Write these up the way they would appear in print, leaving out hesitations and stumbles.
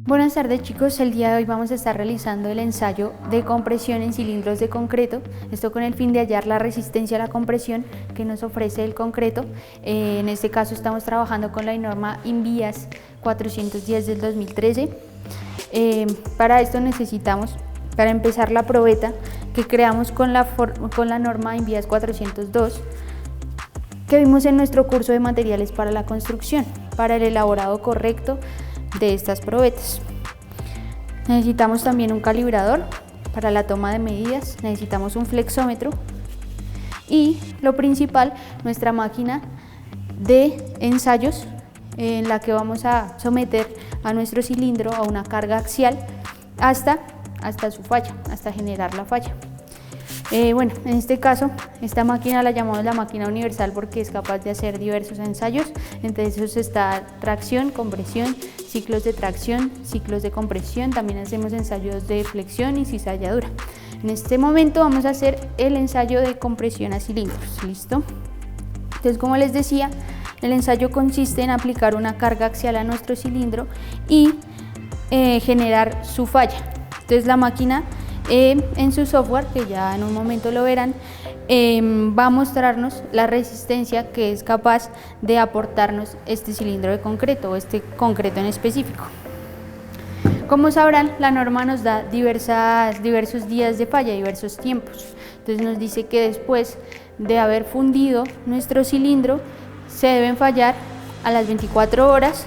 Buenas tardes chicos, el día de hoy vamos a estar realizando el ensayo de compresión en cilindros de concreto, esto con el fin de hallar la resistencia a la compresión que nos ofrece el concreto. En este caso estamos trabajando con la norma INVIAS 410 del 2013. Para esto necesitamos, para empezar, la probeta que creamos con la norma INVIAS 402 que vimos en nuestro curso de materiales para la construcción, para el elaborado correcto de estas probetas. Necesitamos también un calibrador para la toma de medidas, necesitamos un flexómetro y lo principal, nuestra máquina de ensayos en la que vamos a someter a nuestro cilindro a una carga axial hasta su falla, hasta generar la falla. Bueno, en este caso, esta máquina la llamamos la máquina universal porque es capaz de hacer diversos ensayos. Entre esos está tracción, compresión, ciclos de tracción, ciclos de compresión. También hacemos ensayos de flexión y cizalladura. En este momento vamos a hacer el ensayo de compresión a cilindros. ¿Listo? Entonces, como les decía, el ensayo consiste en aplicar una carga axial a nuestro cilindro y generar su falla. Entonces, la máquina en su software, que ya en un momento lo verán, va a mostrarnos la resistencia que es capaz de aportarnos este cilindro de concreto o este concreto en específico. Como sabrán, la norma nos da diversos días de falla, diversos tiempos. Entonces nos dice que después de haber fundido nuestro cilindro se deben fallar a las 24 horas,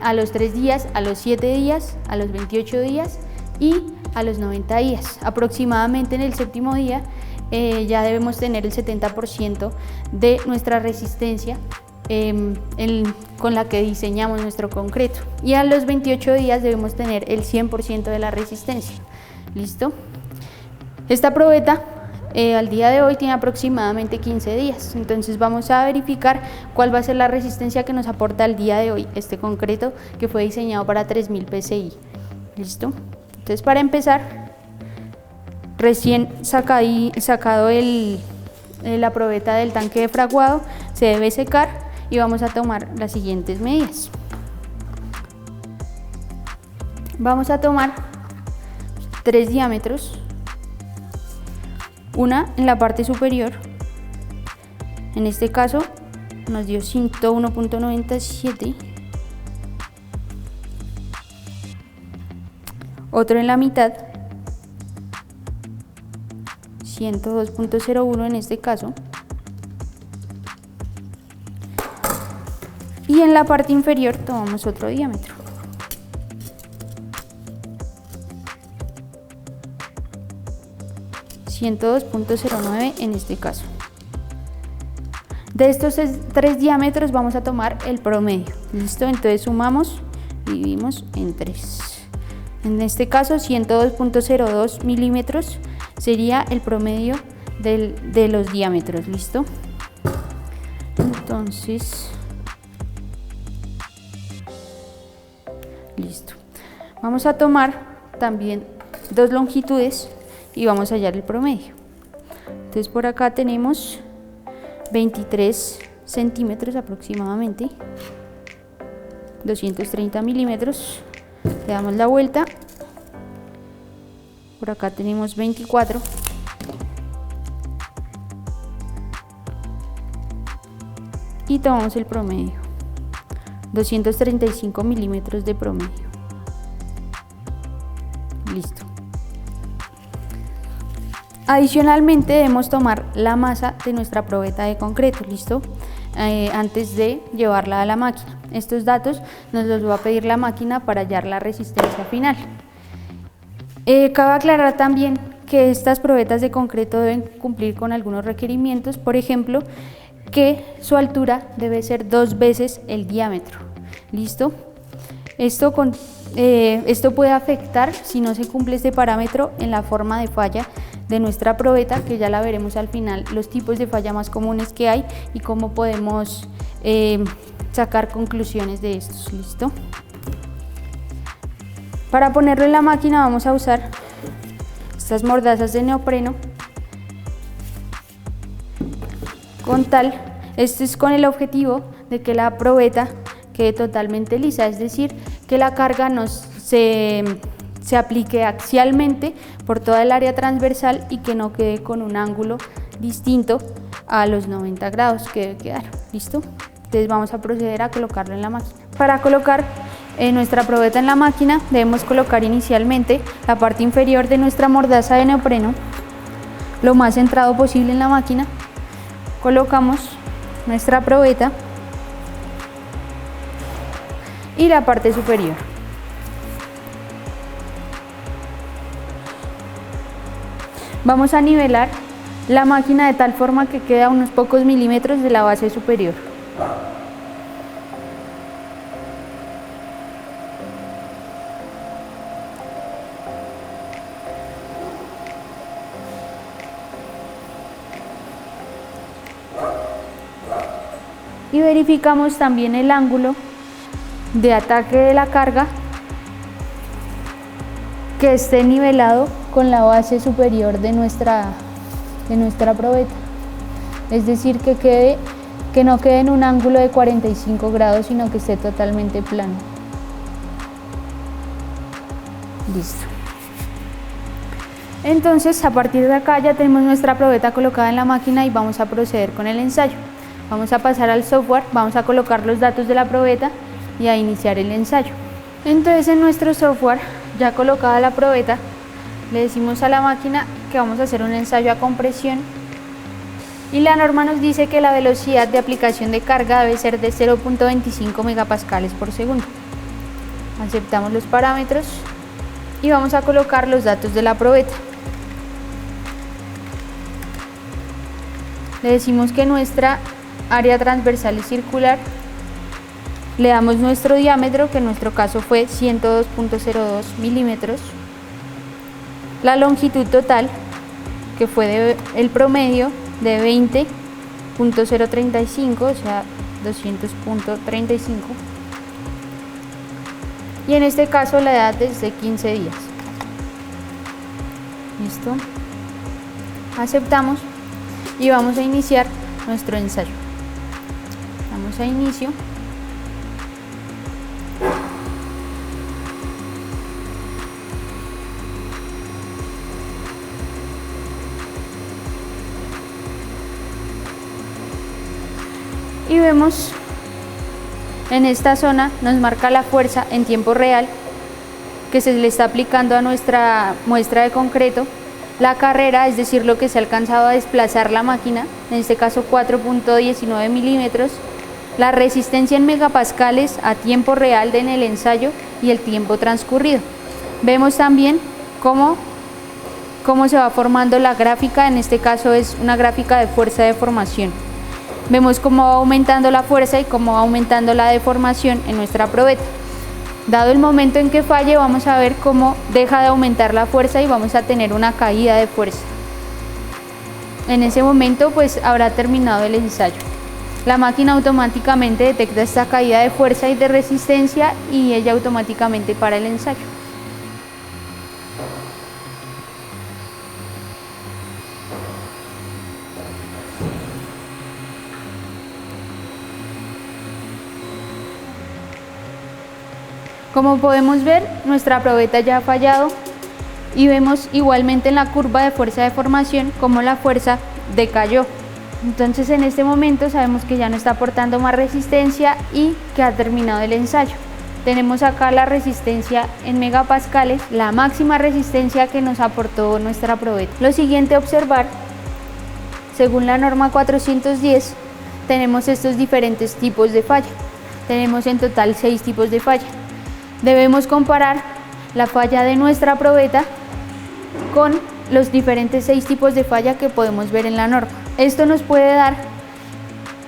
a los 3 días, a los 7 días, a los 28 días y a los 90 días. Aproximadamente en el séptimo día ya debemos tener el 70% de nuestra resistencia con la que diseñamos nuestro concreto, y a los 28 días debemos tener el 100% de la resistencia. ¿Listo? Esta probeta al día de hoy tiene aproximadamente 15 días, entonces vamos a verificar cuál va a ser la resistencia que nos aporta al día de hoy este concreto que fue diseñado para 3000 PSI. ¿Listo? Entonces, para empezar, recién sacado la probeta del tanque de fraguado, se debe secar y vamos a tomar las siguientes medidas. Vamos a tomar 3 diámetros, una en la parte superior, en este caso nos dio 101.97, otro en la mitad, 102.01 en este caso, y en la parte inferior tomamos otro diámetro. .09 en este caso. De estos 3 diámetros vamos a tomar el promedio. ¿Listo? Entonces sumamos y dividimos en 3. En este caso 102.02 milímetros sería el promedio de los diámetros. ¿Listo? Entonces, listo. Vamos a tomar también 2 longitudes y vamos a hallar el promedio. Entonces por acá tenemos 23 centímetros aproximadamente, 230 milímetros. Le damos la vuelta, por acá tenemos 24, y tomamos el promedio, 235 milímetros de promedio. Listo. Adicionalmente debemos tomar la masa de nuestra probeta de concreto, ¿listo? Antes de llevarla a la máquina. Estos datos nos los va a pedir la máquina para hallar la resistencia final. Cabe aclarar también que estas probetas de concreto deben cumplir con algunos requerimientos, por ejemplo, que su altura debe ser 2 veces el diámetro. ¿Listo? Esto puede afectar, si no se cumple este parámetro, en la forma de falla de nuestra probeta, que ya la veremos al final, los tipos de falla más comunes que hay y cómo podemos sacar conclusiones de estos. ¿Listo? Para ponerlo en la máquina vamos a usar estas mordazas de neopreno esto es con el objetivo de que la probeta quede totalmente lisa, es decir, que la carga se aplique axialmente por toda el área transversal y que no quede con un ángulo distinto a los 90 grados que debe quedar. ¿Listo? Entonces vamos a proceder a colocarlo en la máquina. Para colocar nuestra probeta en la máquina debemos colocar inicialmente la parte inferior de nuestra mordaza de neopreno lo más centrado posible en la máquina. Colocamos nuestra probeta y la parte superior. Vamos a nivelar la máquina de tal forma que quede a unos pocos milímetros de la base superior. Y verificamos también el ángulo de ataque de la carga que esté nivelado con la base superior de nuestra probeta, es decir, que no quede en un ángulo de 45 grados, sino que esté totalmente plano. Listo. Entonces, a partir de acá ya tenemos nuestra probeta colocada en la máquina y vamos a proceder con el ensayo. Vamos a pasar al software, vamos a colocar los datos de la probeta y a iniciar el ensayo. Entonces, en nuestro software, ya colocada la probeta, le decimos a la máquina que vamos a hacer un ensayo a compresión y la norma nos dice que la velocidad de aplicación de carga debe ser de 0.25 megapascales por segundo. Aceptamos los parámetros y vamos a colocar los datos de la probeta. Le decimos que nuestra área transversal es circular, le damos nuestro diámetro, que en nuestro caso fue 102.02 milímetros, la longitud total, que fue el promedio de 20.035, o sea 200.35, y en este caso la edad es de 15 días. Listo, aceptamos y vamos a iniciar nuestro ensayo. Vamos a inicio. Y vemos en esta zona, nos marca la fuerza en tiempo real que se le está aplicando a nuestra muestra de concreto, la carrera, es decir, lo que se ha alcanzado a desplazar la máquina, en este caso 4.19 milímetros, la resistencia en megapascales a tiempo real en el ensayo y el tiempo transcurrido. Vemos también cómo se va formando la gráfica, en este caso es una gráfica de fuerza de deformación. Vemos cómo va aumentando la fuerza y cómo va aumentando la deformación en nuestra probeta. Dado el momento en que falle, vamos a ver cómo deja de aumentar la fuerza y vamos a tener una caída de fuerza. En ese momento pues habrá terminado el ensayo. La máquina automáticamente detecta esta caída de fuerza y de resistencia y ella automáticamente para el ensayo. Como podemos ver, nuestra probeta ya ha fallado y vemos igualmente en la curva de fuerza de deformación cómo la fuerza decayó. Entonces en este momento sabemos que ya no está aportando más resistencia y que ha terminado el ensayo. Tenemos acá la resistencia en megapascales, la máxima resistencia que nos aportó nuestra probeta. Lo siguiente a observar, según la norma 410, tenemos estos diferentes tipos de falla. Tenemos en total 6 tipos de falla. Debemos comparar la falla de nuestra probeta con los diferentes 6 tipos de falla que podemos ver en la norma. Esto nos puede dar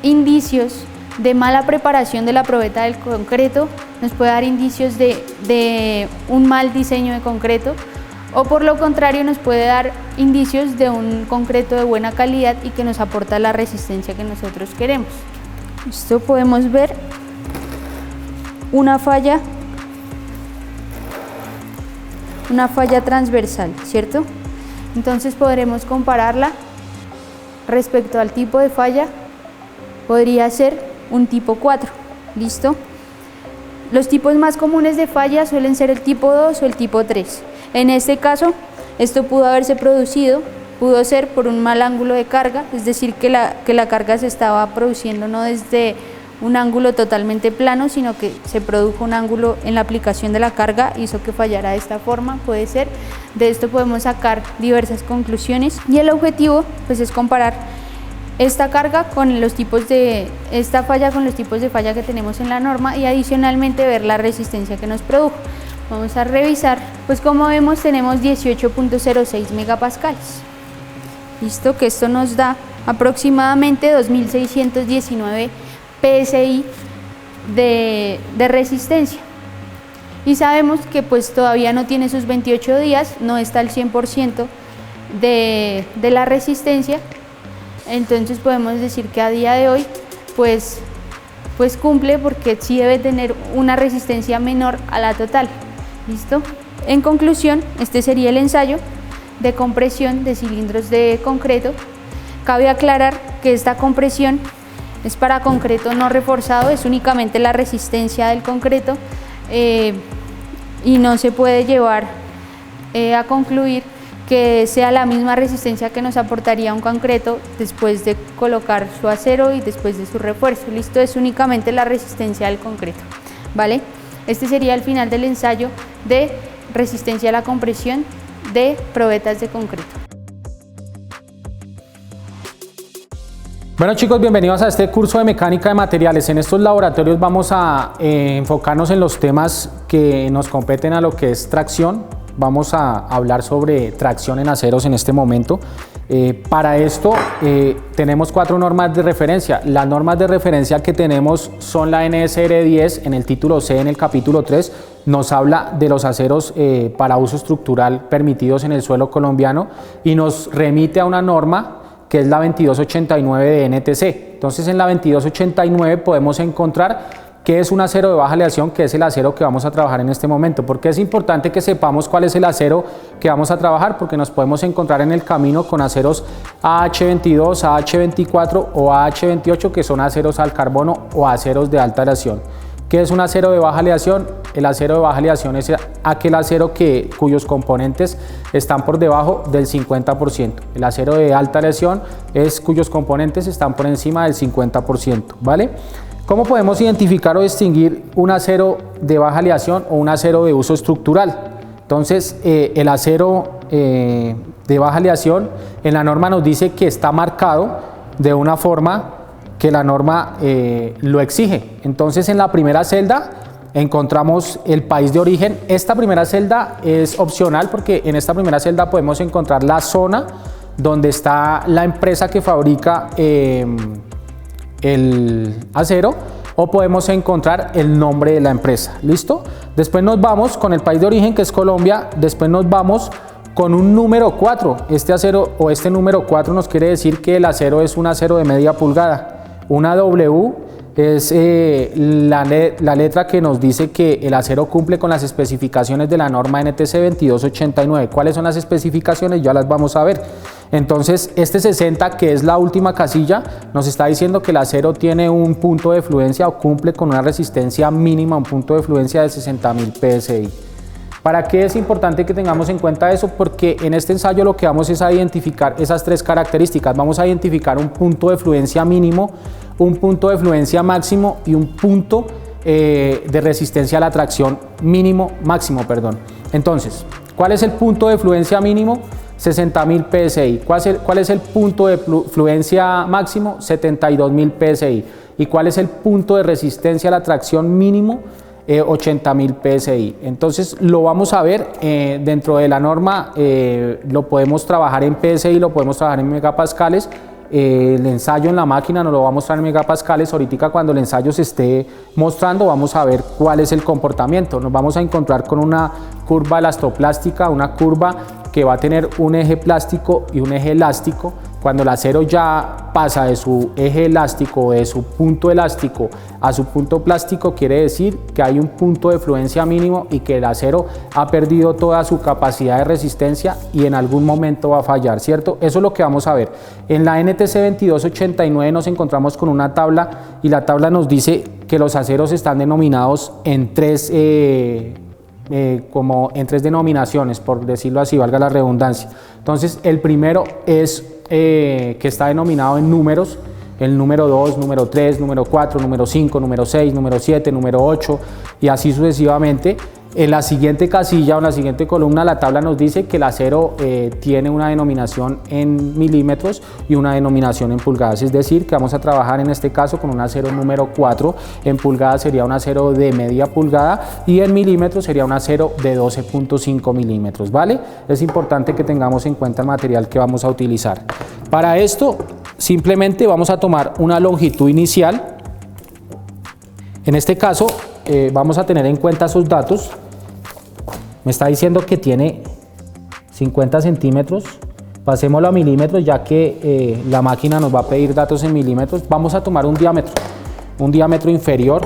indicios de mala preparación de la probeta del concreto, nos puede dar indicios de un mal diseño de concreto, o por lo contrario nos puede dar indicios de un concreto de buena calidad y que nos aporta la resistencia que nosotros queremos. Esto podemos ver una falla transversal, ¿cierto? Entonces podremos compararla respecto al tipo de falla, podría ser un tipo 4, ¿listo? Los tipos más comunes de falla suelen ser el tipo 2 o el tipo 3. En este caso, esto pudo haberse producido, pudo ser por un mal ángulo de carga, es decir, que la carga se estaba produciendo no desde un ángulo totalmente plano, sino que se produjo un ángulo en la aplicación de la carga, hizo que fallara de esta forma, puede ser. De esto podemos sacar diversas conclusiones y el objetivo pues es comparar esta carga con los tipos de, esta falla con los tipos de falla que tenemos en la norma y adicionalmente ver la resistencia que nos produjo. Vamos a revisar, pues como vemos tenemos 18.06 megapascales. Listo, que esto nos da aproximadamente 2619 PSI de resistencia. Y sabemos que pues todavía no tiene sus 28 días, no está al 100% de la resistencia. Entonces podemos decir que a día de hoy pues cumple, porque sí debe tener una resistencia menor a la total. ¿Listo? En conclusión, este sería el ensayo de compresión de cilindros de concreto. Cabe aclarar que esta compresión es para concreto no reforzado, es únicamente la resistencia del concreto y no se puede llevar a concluir que sea la misma resistencia que nos aportaría un concreto después de colocar su acero y después de su refuerzo. Listo, es únicamente la resistencia del concreto, ¿vale? Este sería el final del ensayo de resistencia a la compresión de probetas de concreto. Bueno chicos, bienvenidos a este curso de mecánica de materiales. En estos laboratorios vamos a enfocarnos en los temas que nos competen a lo que es tracción. Vamos a hablar sobre tracción en aceros en este momento. Para esto tenemos 4 normas de referencia. Las normas de referencia que tenemos son la NSR 10 en el título C, en el capítulo 3. Nos habla de los aceros para uso estructural permitidos en el suelo colombiano y nos remite a una norma que es la 2289 de NTC. Entonces en la 2289 podemos encontrar qué es un acero de baja aleación, que es el acero que vamos a trabajar en este momento. Porque es importante que sepamos cuál es el acero que vamos a trabajar, porque nos podemos encontrar en el camino con aceros AH22, AH24 o AH28, que son aceros al carbono o aceros de alta aleación. ¿Qué es un acero de baja aleación? El acero de baja aleación es aquel acero cuyos componentes están por debajo del 50%. El acero de alta aleación es cuyos componentes están por encima del 50%, ¿vale? ¿Cómo podemos identificar o distinguir un acero de baja aleación o un acero de uso estructural? Entonces, el acero de baja aleación en la norma nos dice que está marcado de una forma que la norma lo exige. Entonces, en la primera celda encontramos el país de origen. Esta primera celda es opcional porque en esta primera celda podemos encontrar la zona donde está la empresa que fabrica el acero, o podemos encontrar el nombre de la empresa. ¿Listo? Después nos vamos con el país de origen, que es Colombia. Después nos vamos con un número 4. Este acero o este número 4 nos quiere decir que el acero es un acero de media pulgada. Una W es la letra que nos dice que el acero cumple con las especificaciones de la norma NTC 2289. ¿Cuáles son las especificaciones? Ya las vamos a ver. Entonces, este 60, que es la última casilla, nos está diciendo que el acero tiene un punto de fluencia o cumple con una resistencia mínima, un punto de fluencia de 60.000 PSI. ¿Para qué es importante que tengamos en cuenta eso? Porque en este ensayo lo que vamos es a identificar esas 3 características. Vamos a identificar un punto de fluencia mínimo, un punto de fluencia máximo y un punto de resistencia a la tracción máximo. Entonces, ¿cuál es el punto de fluencia mínimo? 60.000 PSI. ¿Cuál es el punto de fluencia máximo? 72.000 PSI. ¿Y cuál es el punto de resistencia a la tracción mínimo? 80.000 PSI. Entonces lo vamos a ver dentro de la norma. Lo podemos trabajar en PSI, lo podemos trabajar en megapascales. El ensayo en la máquina nos lo va a mostrar en megapascales. Ahorita cuando el ensayo se esté mostrando vamos a ver cuál es el comportamiento. Nos vamos a encontrar con una curva elastoplástica, una curva que va a tener un eje plástico y un eje elástico. Cuando el acero ya pasa de su eje elástico o de su punto elástico a su punto plástico, quiere decir que hay un punto de fluencia mínimo y que el acero ha perdido toda su capacidad de resistencia y en algún momento va a fallar, ¿cierto? Eso es lo que vamos a ver. En la NTC 2289 nos encontramos con una tabla y la tabla nos dice que los aceros están denominados en tres denominaciones, por decirlo así, valga la redundancia. Entonces, el primero es que está denominado en números, el número 2, número 3, número 4, número 5, número 6, número 7, número 8 y así sucesivamente. En la siguiente casilla o en la siguiente columna la tabla nos dice que el acero tiene una denominación en milímetros y una denominación en pulgadas, es decir, que vamos a trabajar en este caso con un acero número 4, en pulgadas sería un acero de media pulgada y en milímetros sería un acero de 12.5 milímetros, ¿vale? Es importante que tengamos en cuenta el material que vamos a utilizar. Para esto simplemente vamos a tomar una longitud inicial. En este caso vamos a tener en cuenta esos datos. Me está diciendo que tiene 50 centímetros, pasémoslo a milímetros ya que la máquina nos va a pedir datos en milímetros. Vamos a tomar un diámetro inferior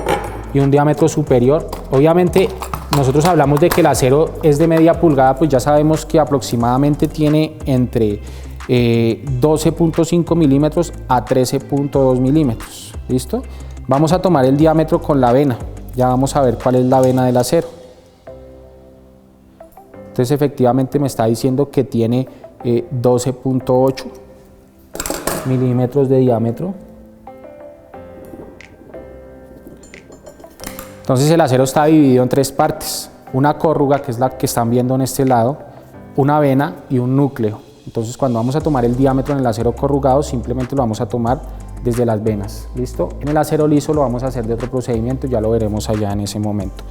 y un diámetro superior. Obviamente nosotros hablamos de que el acero es de media pulgada, pues ya sabemos que aproximadamente tiene entre 12.5 milímetros a 13.2 milímetros. ¿Listo? Vamos a tomar el diámetro con la vena. Ya vamos a ver cuál es la vena del acero. Entonces efectivamente me está diciendo que tiene 12.8 milímetros de diámetro. Entonces el acero está dividido en tres partes. Una córruga, que es la que están viendo en este lado, una vena y un núcleo. Entonces cuando vamos a tomar el diámetro en el acero corrugado simplemente lo vamos a tomar desde las venas. ¿Listo? En el acero liso lo vamos a hacer de otro procedimiento, ya lo veremos allá en ese momento.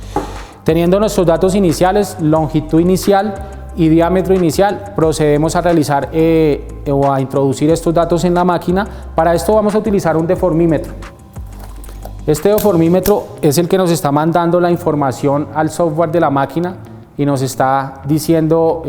Teniendo nuestros datos iniciales, longitud inicial y diámetro inicial, procedemos a realizar o a introducir estos datos en la máquina. Para esto vamos a utilizar un deformímetro. Este deformímetro es el que nos está mandando la información al software de la máquina y nos está diciendo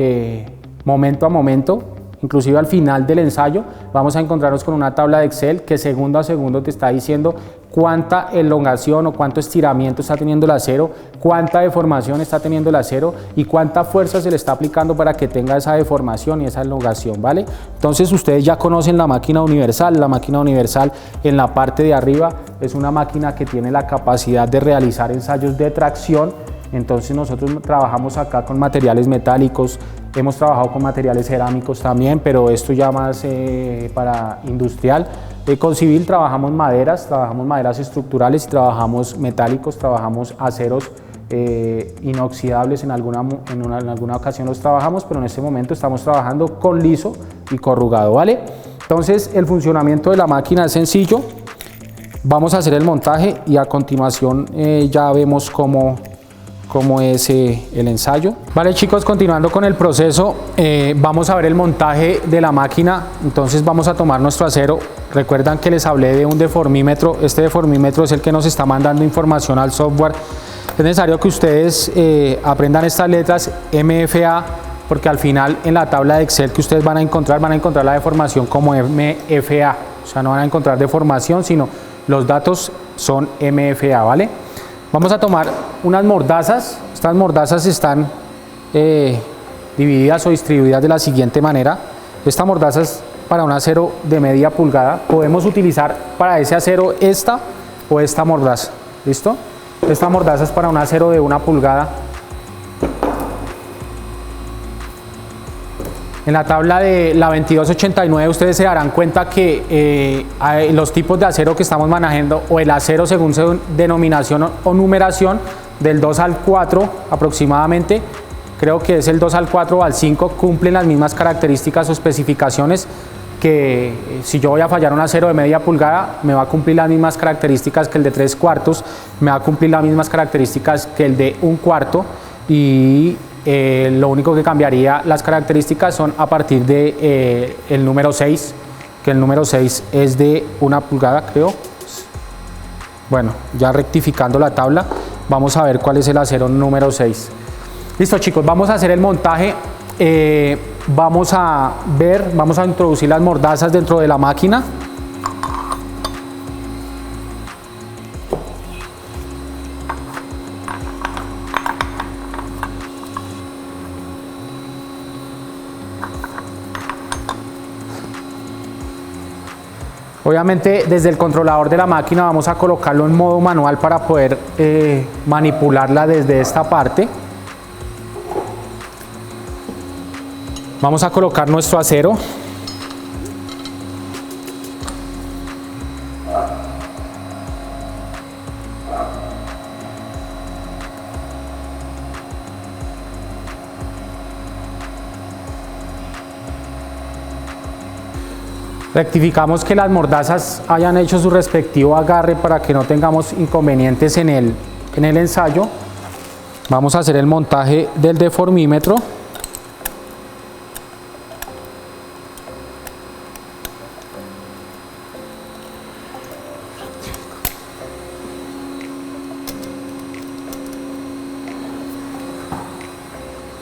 momento a momento. Inclusive al final del ensayo vamos a encontrarnos con una tabla de Excel que segundo a segundo te está diciendo cuánta elongación o cuánto estiramiento está teniendo el acero, cuánta deformación está teniendo el acero y cuánta fuerza se le está aplicando para que tenga esa deformación y esa elongación, ¿vale? Entonces ustedes ya conocen la máquina universal. La máquina universal en la parte de arriba es una máquina que tiene la capacidad de realizar ensayos de tracción. Entonces nosotros trabajamos acá con materiales metálicos, hemos trabajado con materiales cerámicos también, pero esto ya más para industrial. Con civil trabajamos maderas estructurales y trabajamos metálicos, trabajamos aceros inoxidables, en alguna ocasión los trabajamos, pero en este momento estamos trabajando con liso y corrugado, ¿vale? Entonces el funcionamiento de la máquina es sencillo. Vamos a hacer el montaje y a continuación ya vemos cómo es el ensayo. Vale chicos, continuando con el proceso, vamos a ver el montaje de la máquina. Entonces vamos a tomar nuestro acero. Recuerdan que les hablé de un deformímetro. Este deformímetro es el que nos está mandando información al software. Es necesario que ustedes aprendan estas letras MFA, porque al final en la tabla de Excel que ustedes van a encontrar la deformación como MFA. O sea, no van a encontrar deformación, sino los datos son MFA, ¿vale? Vamos a tomar unas mordazas. Estas mordazas están divididas o distribuidas de la siguiente manera. Esta mordaza es para un acero de media pulgada. Podemos utilizar para ese acero esta o esta mordaza. ¿Listo? Esta mordaza es para un acero de 1 pulgada. En la tabla de la 2289 ustedes se darán cuenta que los tipos de acero que estamos manejando, o el acero según su denominación o numeración, del 2 al 4 aproximadamente, creo que es el 2 al 4 o al 5, cumplen las mismas características o especificaciones que si yo voy a fallar un acero de media pulgada, me va a cumplir las mismas características que el de 3/4, me va a cumplir las mismas características que el de 1/4 y lo único que cambiaría las características son a partir de el número 6, que el número 6 es de 1 pulgada, creo. Bueno, ya rectificando la tabla, vamos a ver cuál es el acero número 6. Listo chicos, vamos a hacer el montaje. Vamos a introducir las mordazas dentro de la máquina. Obviamente desde el controlador de la máquina vamos a colocarlo en modo manual para poder manipularla desde esta parte. Vamos a colocar nuestro acero. Rectificamos que las mordazas hayan hecho su respectivo agarre para que no tengamos inconvenientes en el ensayo. Vamos a hacer el montaje del deformímetro.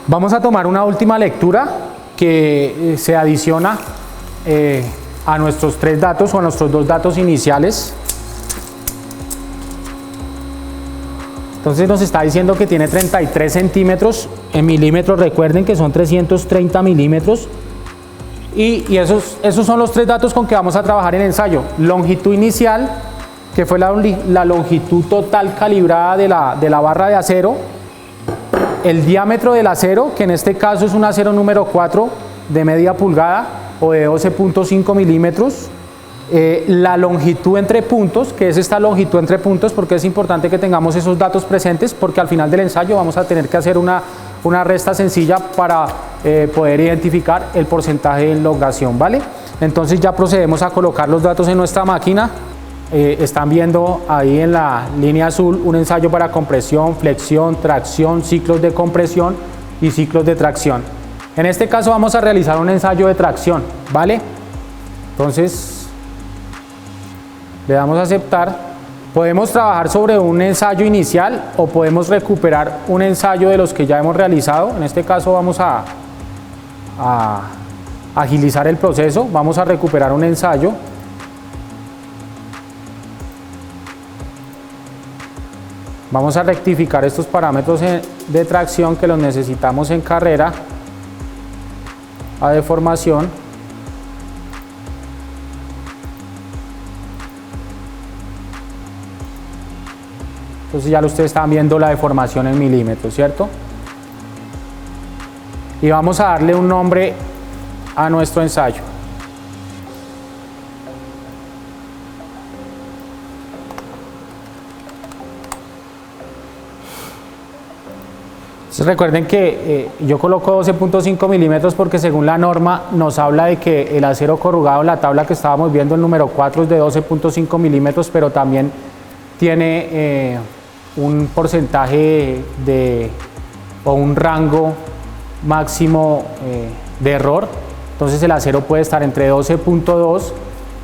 Vamos a tomar una última lectura que se adiciona a nuestros 3 datos o a nuestros 2 datos iniciales. Entonces nos está diciendo que tiene 33 centímetros en milímetros. Recuerden que son 330 milímetros. Y esos son los 3 datos con que vamos a trabajar en el ensayo. Longitud inicial, que fue la longitud total calibrada de la barra de acero. El diámetro del acero, que en este caso es un acero número 4 de media pulgada o de 12.5 milímetros. La longitud entre puntos, que es esta longitud entre puntos, porque es importante que tengamos esos datos presentes, porque al final del ensayo vamos a tener que hacer una resta sencilla para poder identificar el porcentaje de elongación, ¿vale? Entonces ya procedemos a colocar los datos en nuestra máquina. Están viendo ahí en la línea azul un ensayo para compresión, flexión, tracción, ciclos de compresión y ciclos de tracción. En este caso vamos a realizar un ensayo de tracción, ¿vale? Entonces le damos a aceptar. Podemos trabajar sobre un ensayo inicial o podemos recuperar un ensayo de los que ya hemos realizado. En este caso vamos a agilizar el proceso. Vamos a recuperar un ensayo. Vamos a rectificar estos parámetros de tracción que los necesitamos en carrera a deformación. Entonces ya ustedes están viendo la deformación en milímetros, ¿cierto? Y vamos a darle un nombre a nuestro ensayo. Entonces recuerden que yo coloco 12.5 milímetros porque según la norma nos habla de que el acero corrugado en la tabla que estábamos viendo, el número 4 es de 12.5 milímetros, pero también tiene un porcentaje o un rango máximo de error. Entonces el acero puede estar entre 12.2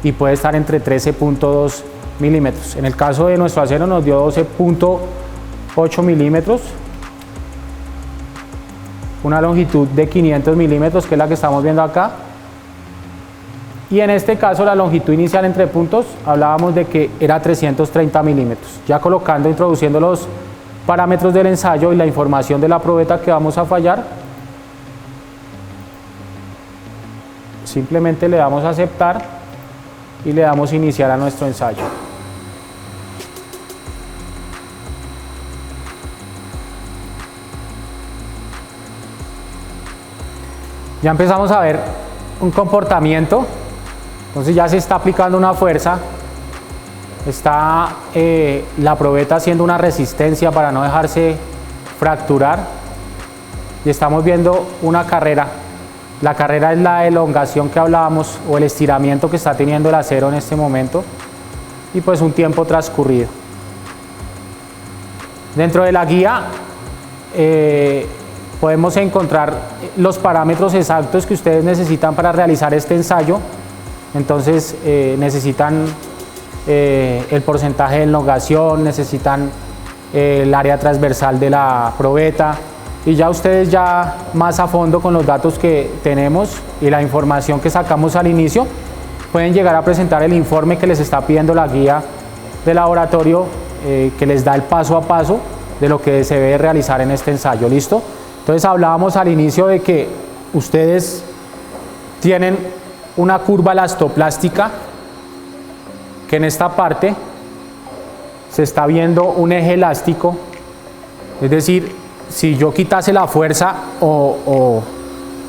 y puede estar entre 13.2 milímetros. En el caso de nuestro acero nos dio 12.8 milímetros, una longitud de 500 milímetros, que es la que estamos viendo acá. Y en este caso la longitud inicial entre puntos hablábamos de que era 330 milímetros. Ya colocando, introduciendo los parámetros del ensayo y la información de la probeta que vamos a fallar, simplemente le damos a aceptar y le damos iniciar a nuestro ensayo. Ya empezamos a ver un comportamiento. Entonces ya se está aplicando una fuerza, está la probeta haciendo una resistencia para no dejarse fracturar y estamos viendo una carrera. La carrera es la elongación que hablábamos o el estiramiento que está teniendo el acero en este momento y pues un tiempo transcurrido. Dentro de la guía podemos encontrar los parámetros exactos que ustedes necesitan para realizar este ensayo. Entonces necesitan el porcentaje de elongación, necesitan el área transversal de la probeta y ya ustedes ya más a fondo con los datos que tenemos y la información que sacamos al inicio pueden llegar a presentar el informe que les está pidiendo la guía de laboratorio que les da el paso a paso de lo que se debe realizar en este ensayo. ¿Listo? Entonces hablábamos al inicio de que ustedes tienen una curva elastoplástica que en esta parte se está viendo un eje elástico, es decir, si yo quitase la fuerza o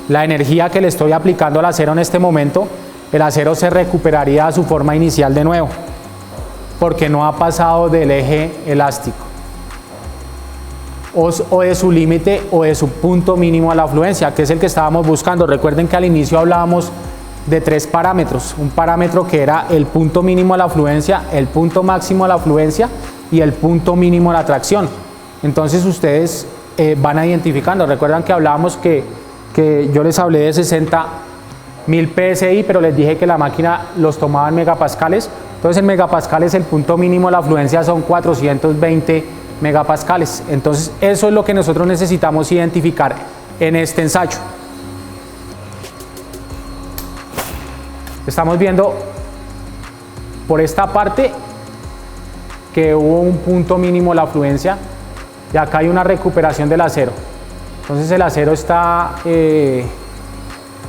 la energía que le estoy aplicando al acero en este momento, el acero se recuperaría a su forma inicial de nuevo, porque no ha pasado del eje elástico, o de su límite o de su punto mínimo a la afluencia, que es el que estábamos buscando. Recuerden que al inicio hablábamos de 3 parámetros, un parámetro que era el punto mínimo a la afluencia, el punto máximo a la afluencia y el punto mínimo a la tracción. Entonces ustedes van identificando. Recuerdan que hablábamos que yo les hablé de 60.000 PSI, pero les dije que la máquina los tomaba en megapascales. Entonces en megapascales el punto mínimo a la afluencia son 420 megapascales. Entonces eso es lo que nosotros necesitamos identificar en este ensayo. Estamos viendo por esta parte que hubo un punto mínimo a la afluencia y acá hay una recuperación del acero. Entonces el acero está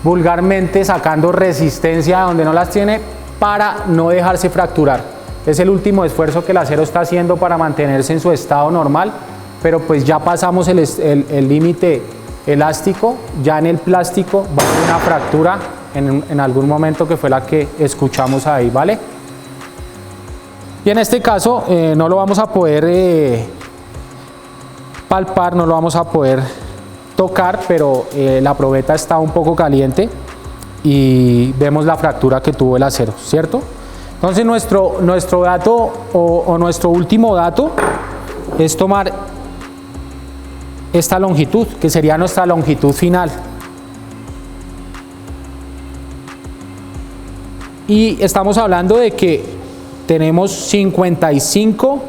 vulgarmente sacando resistencia donde no las tiene para no dejarse fracturar. Es el último esfuerzo que el acero está haciendo para mantenerse en su estado normal, pero pues ya pasamos el límite elástico, ya en el plástico va a haber una fractura en algún momento, que fue la que escuchamos ahí, ¿vale? Y en este caso no lo vamos a poder palpar, no lo vamos a poder tocar, pero la probeta está un poco caliente y vemos la fractura que tuvo el acero, ¿cierto? Entonces nuestro dato o nuestro último dato es tomar esta longitud, que sería nuestra longitud final. Y estamos hablando de que tenemos 55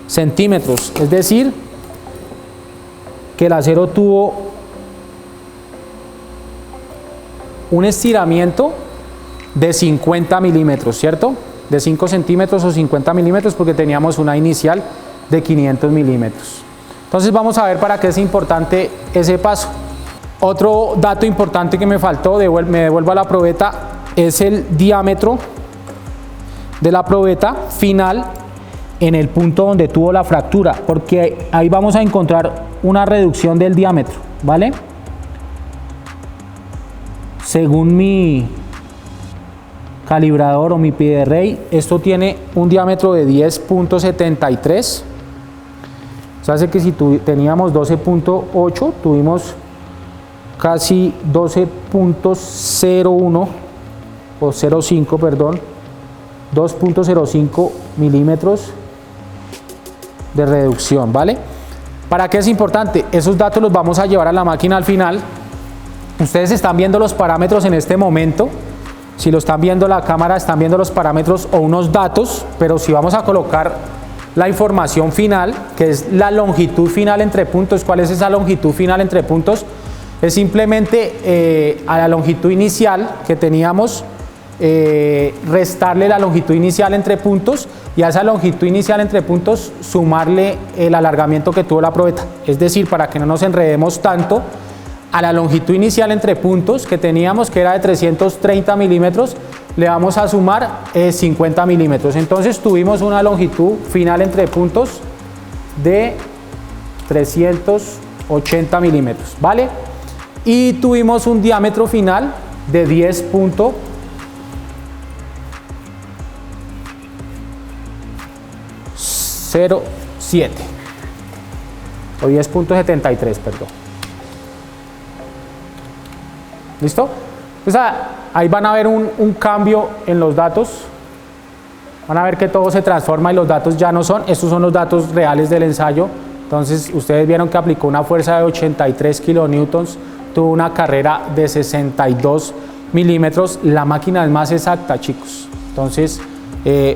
centímetros, es decir, que el acero tuvo un estiramiento de 50 milímetros, ¿cierto? De 5 centímetros o 50 milímetros, porque teníamos una inicial de 500 milímetros. Entonces vamos a ver para qué es importante ese paso. Otro dato importante que me faltó, me devuelvo a la probeta, es el diámetro de la probeta final en el punto donde tuvo la fractura, porque ahí vamos a encontrar una reducción del diámetro, ¿vale? Según mi calibrador o mi PiDeRay, esto tiene un diámetro de 10.73. O sea, hace que si teníamos 12.8, tuvimos casi 12.01 o 0.5, perdón, 2.05 milímetros de reducción, ¿vale? ¿Para qué es importante? Esos datos los vamos a llevar a la máquina al final. Ustedes están viendo los parámetros en este momento. Si lo están viendo la cámara, están viendo los parámetros o unos datos, pero si vamos a colocar la información final, que es la longitud final entre puntos. ¿Cuál es esa longitud final entre puntos? Es simplemente a la longitud inicial que teníamos, restarle la longitud inicial entre puntos, y a esa longitud inicial entre puntos sumarle el alargamiento que tuvo la probeta. Es decir, para que no nos enredemos tanto, a la longitud inicial entre puntos que teníamos, que era de 330 milímetros, le vamos a sumar 50 milímetros. Entonces tuvimos una longitud final entre puntos de 380 milímetros, ¿vale? Y tuvimos un diámetro final de 10.07 o 10.73, perdón. ¿Listo? O sea, ahí van a ver un cambio en los datos. Van a ver que todo se transforma y los datos ya no son. Estos son los datos reales del ensayo. Entonces, ustedes vieron que aplicó una fuerza de 83 kilonewtons, tuvo una carrera de 62 milímetros. La máquina es más exacta, chicos. Entonces,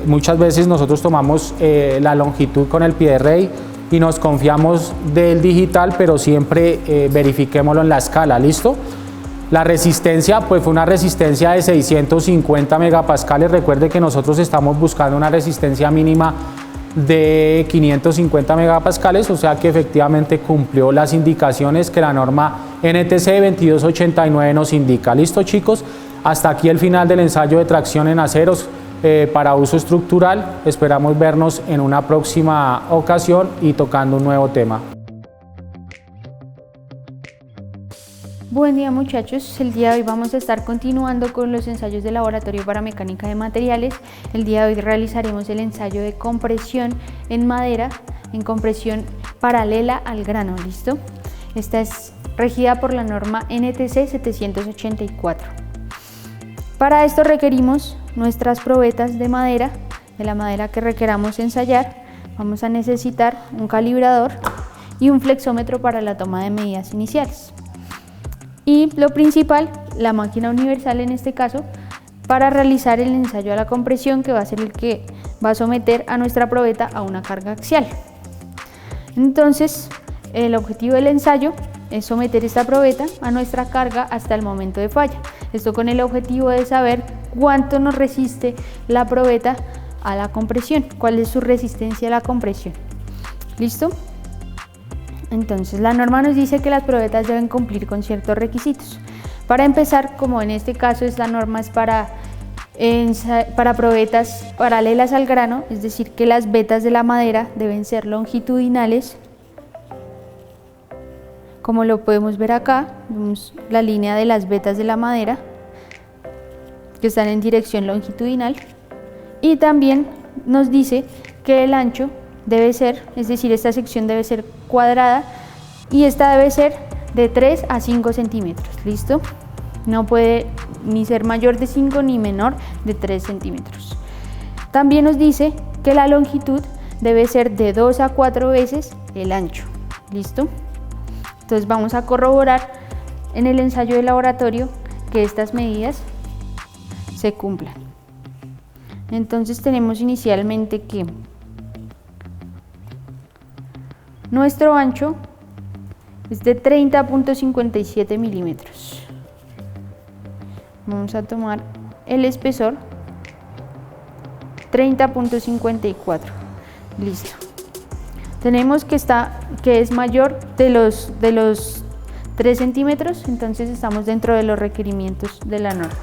muchas veces nosotros tomamos la longitud con el PiDeRay y nos confiamos del digital, pero siempre verifiquémoslo en la escala. ¿Listo? La resistencia, pues fue una resistencia de 650 megapascales. Recuerde que nosotros estamos buscando una resistencia mínima de 550 megapascales, o sea que efectivamente cumplió las indicaciones que la norma NTC 2289 nos indica. Listo, chicos, hasta aquí el final del ensayo de tracción en aceros. para uso estructural. Esperamos vernos en una próxima ocasión y tocando un nuevo tema. Buen día muchachos, el día de hoy vamos a estar continuando con los ensayos de laboratorio para mecánica de materiales. El día de hoy realizaremos el ensayo de compresión en madera, en compresión paralela al grano, ¿listo? Esta es regida por la norma NTC 784. Para esto requerimos nuestras probetas de madera, de la madera que requeramos ensayar. Vamos a necesitar un calibrador y un flexómetro para la toma de medidas iniciales. Y lo principal, la máquina universal en este caso, para realizar el ensayo a la compresión, que va a ser el que va a someter a nuestra probeta a una carga axial. Entonces, el objetivo del ensayo es someter esta probeta a nuestra carga hasta el momento de falla. Esto con el objetivo de saber cuánto nos resiste la probeta a la compresión, cuál es su resistencia a la compresión. ¿Listo? Entonces, la norma nos dice que las probetas deben cumplir con ciertos requisitos. Para empezar, como en este caso la norma es para probetas paralelas al grano, es decir, que las vetas de la madera deben ser longitudinales. Como lo podemos ver acá, vemos la línea de las vetas de la madera que están en dirección longitudinal, y también nos dice que el ancho debe ser, es decir, esta sección debe ser cuadrada y esta debe ser de 3 a 5 centímetros, ¿listo? No puede ni ser mayor de 5 ni menor de 3 centímetros. También nos dice que la longitud debe ser de 2 a 4 veces el ancho, ¿listo? Entonces vamos a corroborar en el ensayo de laboratorio que estas medidas se cumplan. Entonces tenemos inicialmente que nuestro ancho es de 30.57 milímetros. Vamos a tomar el espesor 30.54. Listo. Tenemos que es mayor de los 3 centímetros, entonces estamos dentro de los requerimientos de la norma.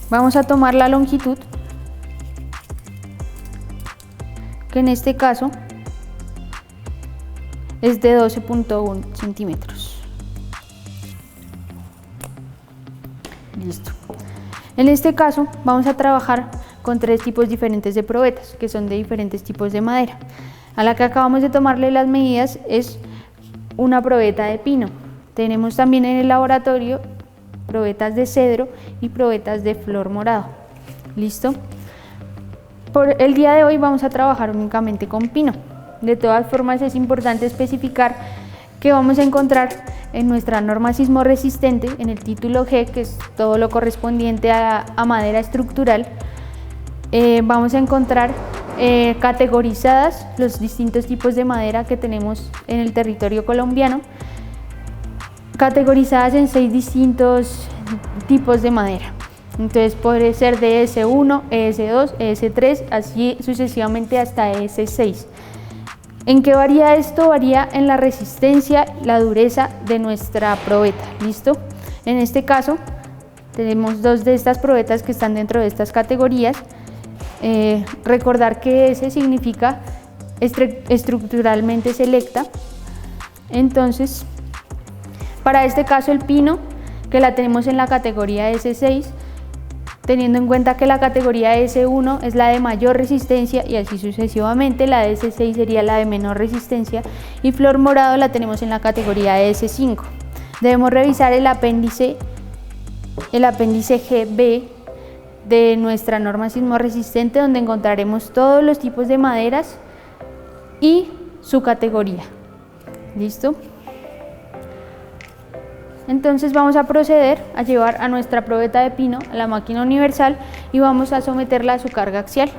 Vamos a tomar la longitud, que en este caso es de 12.1 centímetros. Listo. En este caso vamos a trabajar con 3 tipos diferentes de probetas, que son de diferentes tipos de madera. A la que acabamos de tomarle las medidas es una probeta de pino. Tenemos también en el laboratorio probetas de cedro y probetas de flor morado. ¿Listo? Por el día de hoy vamos a trabajar únicamente con pino. De todas formas, es importante especificar que vamos a encontrar en nuestra norma sismo resistente, en el título G, que es todo lo correspondiente a madera estructural, vamos a encontrar categorizadas los distintos tipos de madera que tenemos en el territorio colombiano, categorizadas en 6 distintos tipos de madera. Entonces puede ser de ES1, ES2, ES3, así sucesivamente hasta ES6. ¿En qué varía esto? Varía en la resistencia, la dureza de nuestra probeta. ¿Listo? En este caso tenemos 2 de estas probetas que están dentro de estas categorías. Recordar que S significa estructuralmente selecta. Entonces, para este caso el pino, que la tenemos en la categoría S6, teniendo en cuenta que la categoría S1 es la de mayor resistencia y así sucesivamente, la de S6 sería la de menor resistencia, y flor morado la tenemos en la categoría S5. Debemos revisar el apéndice GB de nuestra norma sismo resistente, donde encontraremos todos los tipos de maderas y su categoría. ¿Listo? Entonces vamos a proceder a llevar a nuestra probeta de pino a la máquina universal y vamos a someterla a su carga axial,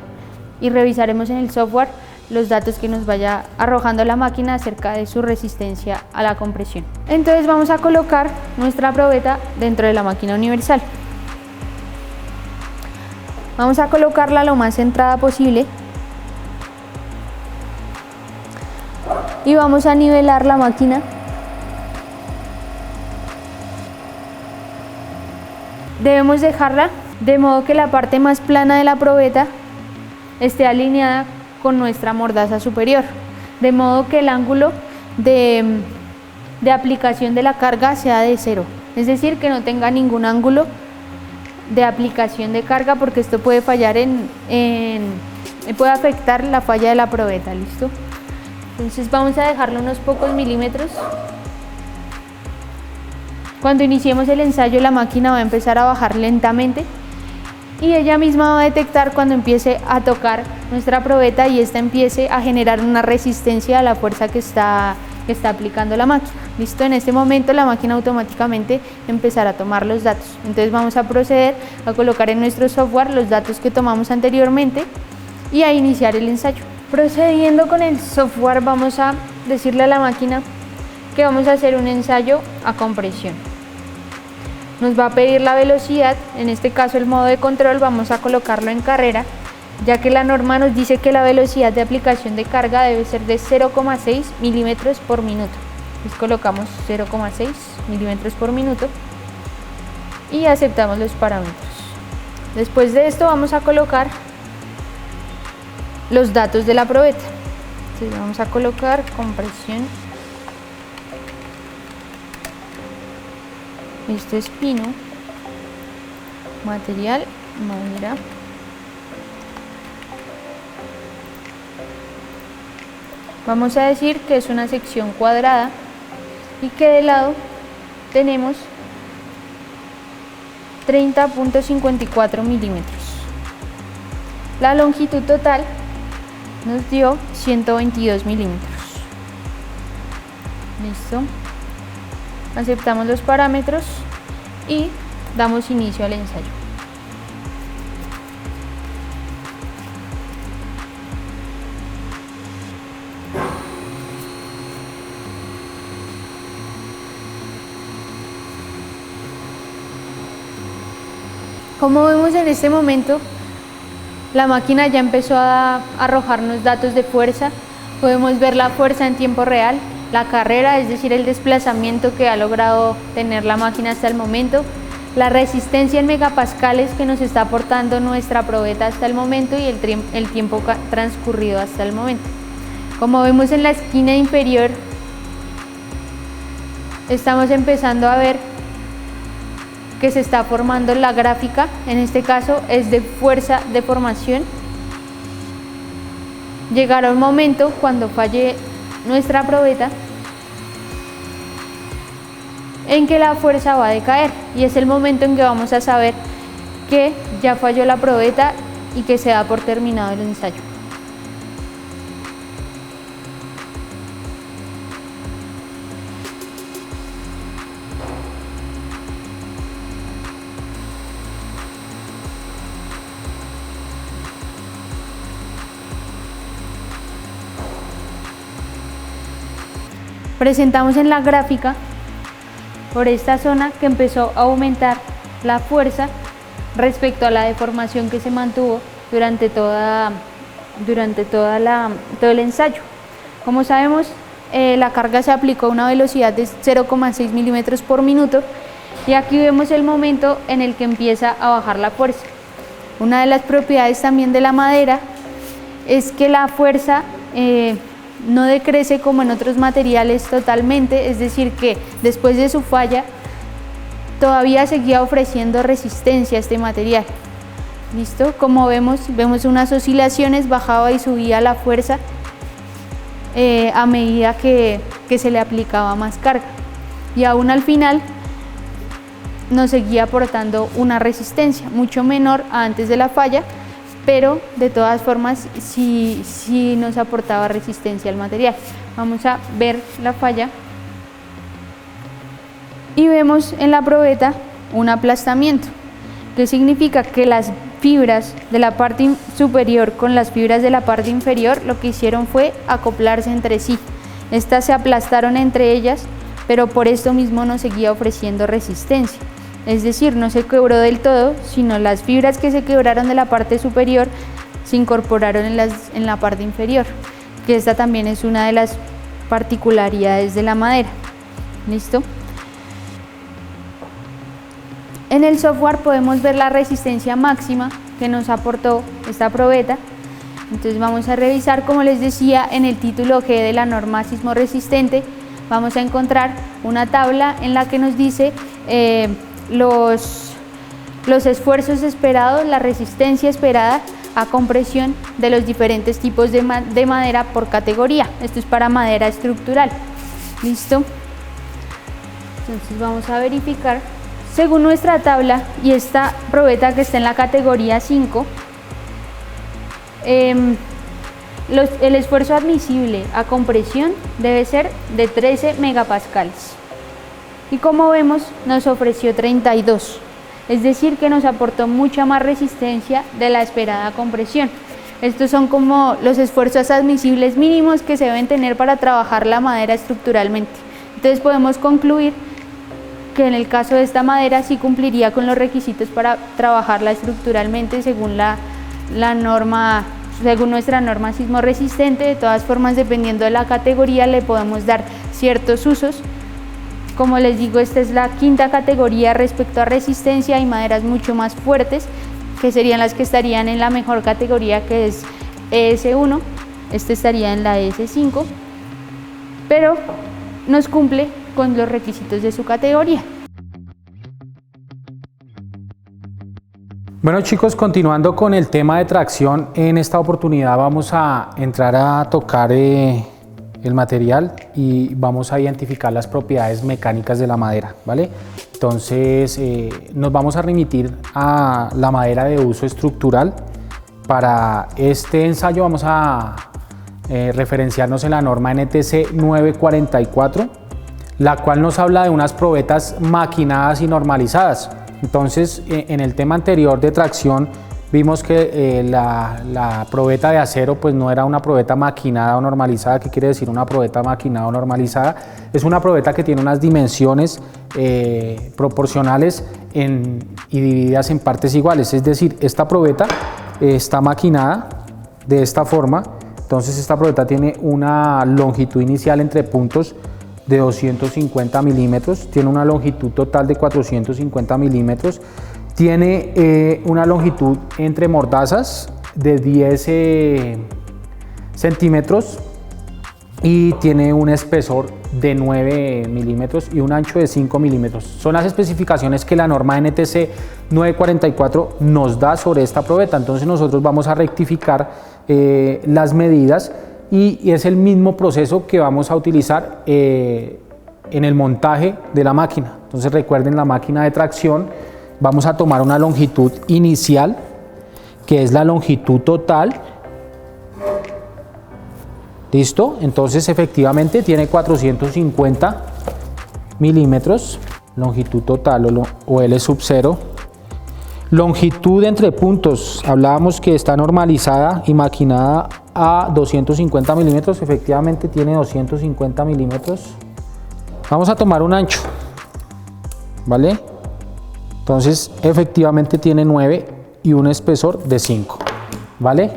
y revisaremos en el software los datos que nos vaya arrojando la máquina acerca de su resistencia a la compresión. Entonces vamos a colocar nuestra probeta dentro de la máquina universal. Vamos a colocarla lo más centrada posible y vamos a nivelar la máquina. Debemos dejarla de modo que la parte más plana de la probeta esté alineada con nuestra mordaza superior, de modo que el ángulo de aplicación de la carga sea de 0, es decir, que no tenga ningún ángulo de aplicación de carga, porque esto puede fallar puede afectar la falla de la probeta. ¿Listo? Entonces vamos a dejarlo unos pocos milímetros. Cuando iniciemos el ensayo, la máquina va a empezar a bajar lentamente y ella misma va a detectar cuando empiece a tocar nuestra probeta y esta empiece a generar una resistencia a la fuerza que está aplicando la máquina. ¿Listo? En este momento la máquina automáticamente empezará a tomar los datos. Entonces vamos a proceder a colocar en nuestro software los datos que tomamos anteriormente y a iniciar el ensayo. Procediendo con el software, vamos a decirle a la máquina que vamos a hacer un ensayo a compresión. Nos va a pedir la velocidad, en este caso el modo de control vamos a colocarlo en carrera, ya que la norma nos dice que la velocidad de aplicación de carga debe ser de 0,6 milímetros por minuto. Entonces colocamos 0,6 milímetros por minuto y aceptamos los parámetros. Después de esto vamos a colocar los datos de la probeta. Entonces vamos a colocar compresión. Esto es pino, material, madera. Vamos a decir que es una sección cuadrada y que de lado tenemos 30.54 milímetros. La longitud total nos dio 122 milímetros. Listo. Aceptamos los parámetros y damos inicio al ensayo. Como vemos en este momento, la máquina ya empezó a arrojarnos datos de fuerza. Podemos ver la fuerza en tiempo real, la carrera, es decir, el desplazamiento que ha logrado tener la máquina hasta el momento, la resistencia en megapascales que nos está aportando nuestra probeta hasta el momento y el tiempo transcurrido hasta el momento. Como vemos en la esquina inferior, estamos empezando a ver que se está formando la gráfica, en este caso es de fuerza de formación. Llegará un momento cuando falle nuestra probeta en que la fuerza va a decaer y es el momento en que vamos a saber que ya falló la probeta y que se da por terminado el ensayo. Presentamos en la gráfica por esta zona que empezó a aumentar la fuerza respecto a la deformación que se mantuvo durante todo el ensayo. Como sabemos, la carga se aplicó a una velocidad de 0,6 milímetros por minuto y aquí vemos el momento en el que empieza a bajar la fuerza. Una de las propiedades también de la madera es que la fuerza no decrece como en otros materiales totalmente, es decir que después de su falla todavía seguía ofreciendo resistencia a este material. ¿Listo? Como vemos unas oscilaciones, bajaba y subía la fuerza a medida que se le aplicaba más carga y aún al final nos seguía aportando una resistencia mucho menor a antes de la falla, pero de todas formas sí nos aportaba resistencia al material. Vamos a ver la falla y vemos en la probeta un aplastamiento, que significa que las fibras de la parte superior con las fibras de la parte inferior lo que hicieron fue acoplarse entre sí. Estas se aplastaron entre ellas, pero por esto mismo no seguía ofreciendo resistencia. Es decir, no se quebró del todo, sino las fibras que se quebraron de la parte superior se incorporaron en la parte inferior, que esta también es una de las particularidades de la madera. ¿Listo? En el software podemos ver la resistencia máxima que nos aportó esta probeta. Entonces vamos a revisar, como les decía, en el título G de la norma sismo resistente vamos a encontrar una tabla en la que nos dice los esfuerzos esperados, la resistencia esperada a compresión de los diferentes tipos de madera por categoría. Esto es para madera estructural. ¿Listo? Entonces vamos a verificar. Según nuestra tabla y esta probeta que está en la categoría 5, el esfuerzo admisible a compresión debe ser de 13 megapascales. Y como vemos, nos ofreció 32. Es decir, que nos aportó mucha más resistencia de la esperada compresión. Estos son como los esfuerzos admisibles mínimos que se deben tener para trabajar la madera estructuralmente. Entonces podemos concluir que en el caso de esta madera sí cumpliría con los requisitos para trabajarla estructuralmente según según nuestra norma sismo resistente. De todas formas, dependiendo de la categoría, le podemos dar ciertos usos. Como les digo, esta es la quinta categoría respecto a resistencia. Hay maderas mucho más fuertes, que serían las que estarían en la mejor categoría, que es ES1. Este estaría en la ES5, pero nos cumple con los requisitos de su categoría. Bueno, chicos, continuando con el tema de tracción, en esta oportunidad vamos a entrar a tocar el material y vamos a identificar las propiedades mecánicas de la madera, ¿vale? Entonces nos vamos a remitir a la madera de uso estructural. Para este ensayo vamos a referenciarnos en la norma NTC 944, la cual nos habla de unas probetas maquinadas y normalizadas. Entonces, en el tema anterior de tracción vimos que la probeta de acero pues no era una probeta maquinada o normalizada. ¿Qué quiere decir una probeta maquinada o normalizada? Es una probeta que tiene unas dimensiones proporcionales y divididas en partes iguales. Es decir, esta probeta está maquinada de esta forma. Entonces esta probeta tiene una longitud inicial entre puntos de 250 milímetros, tiene una longitud total de 450 milímetros, tiene una longitud entre mordazas de 10 centímetros y tiene un espesor de 9 milímetros y un ancho de 5 milímetros. Son las especificaciones que la norma NTC 944 nos da sobre esta probeta. Entonces nosotros vamos a rectificar las medidas y es el mismo proceso que vamos a utilizar en el montaje de la máquina. Entonces recuerden, la máquina de tracción vamos a tomar una longitud inicial, que es la longitud total. ¿Listo? Entonces efectivamente tiene 450 milímetros, longitud total o L sub 0. Longitud entre puntos, hablábamos que está normalizada y maquinada a 250 milímetros, efectivamente tiene 250 milímetros. Vamos a tomar un ancho, ¿vale? Entonces efectivamente tiene 9 y un espesor de 5, ¿vale?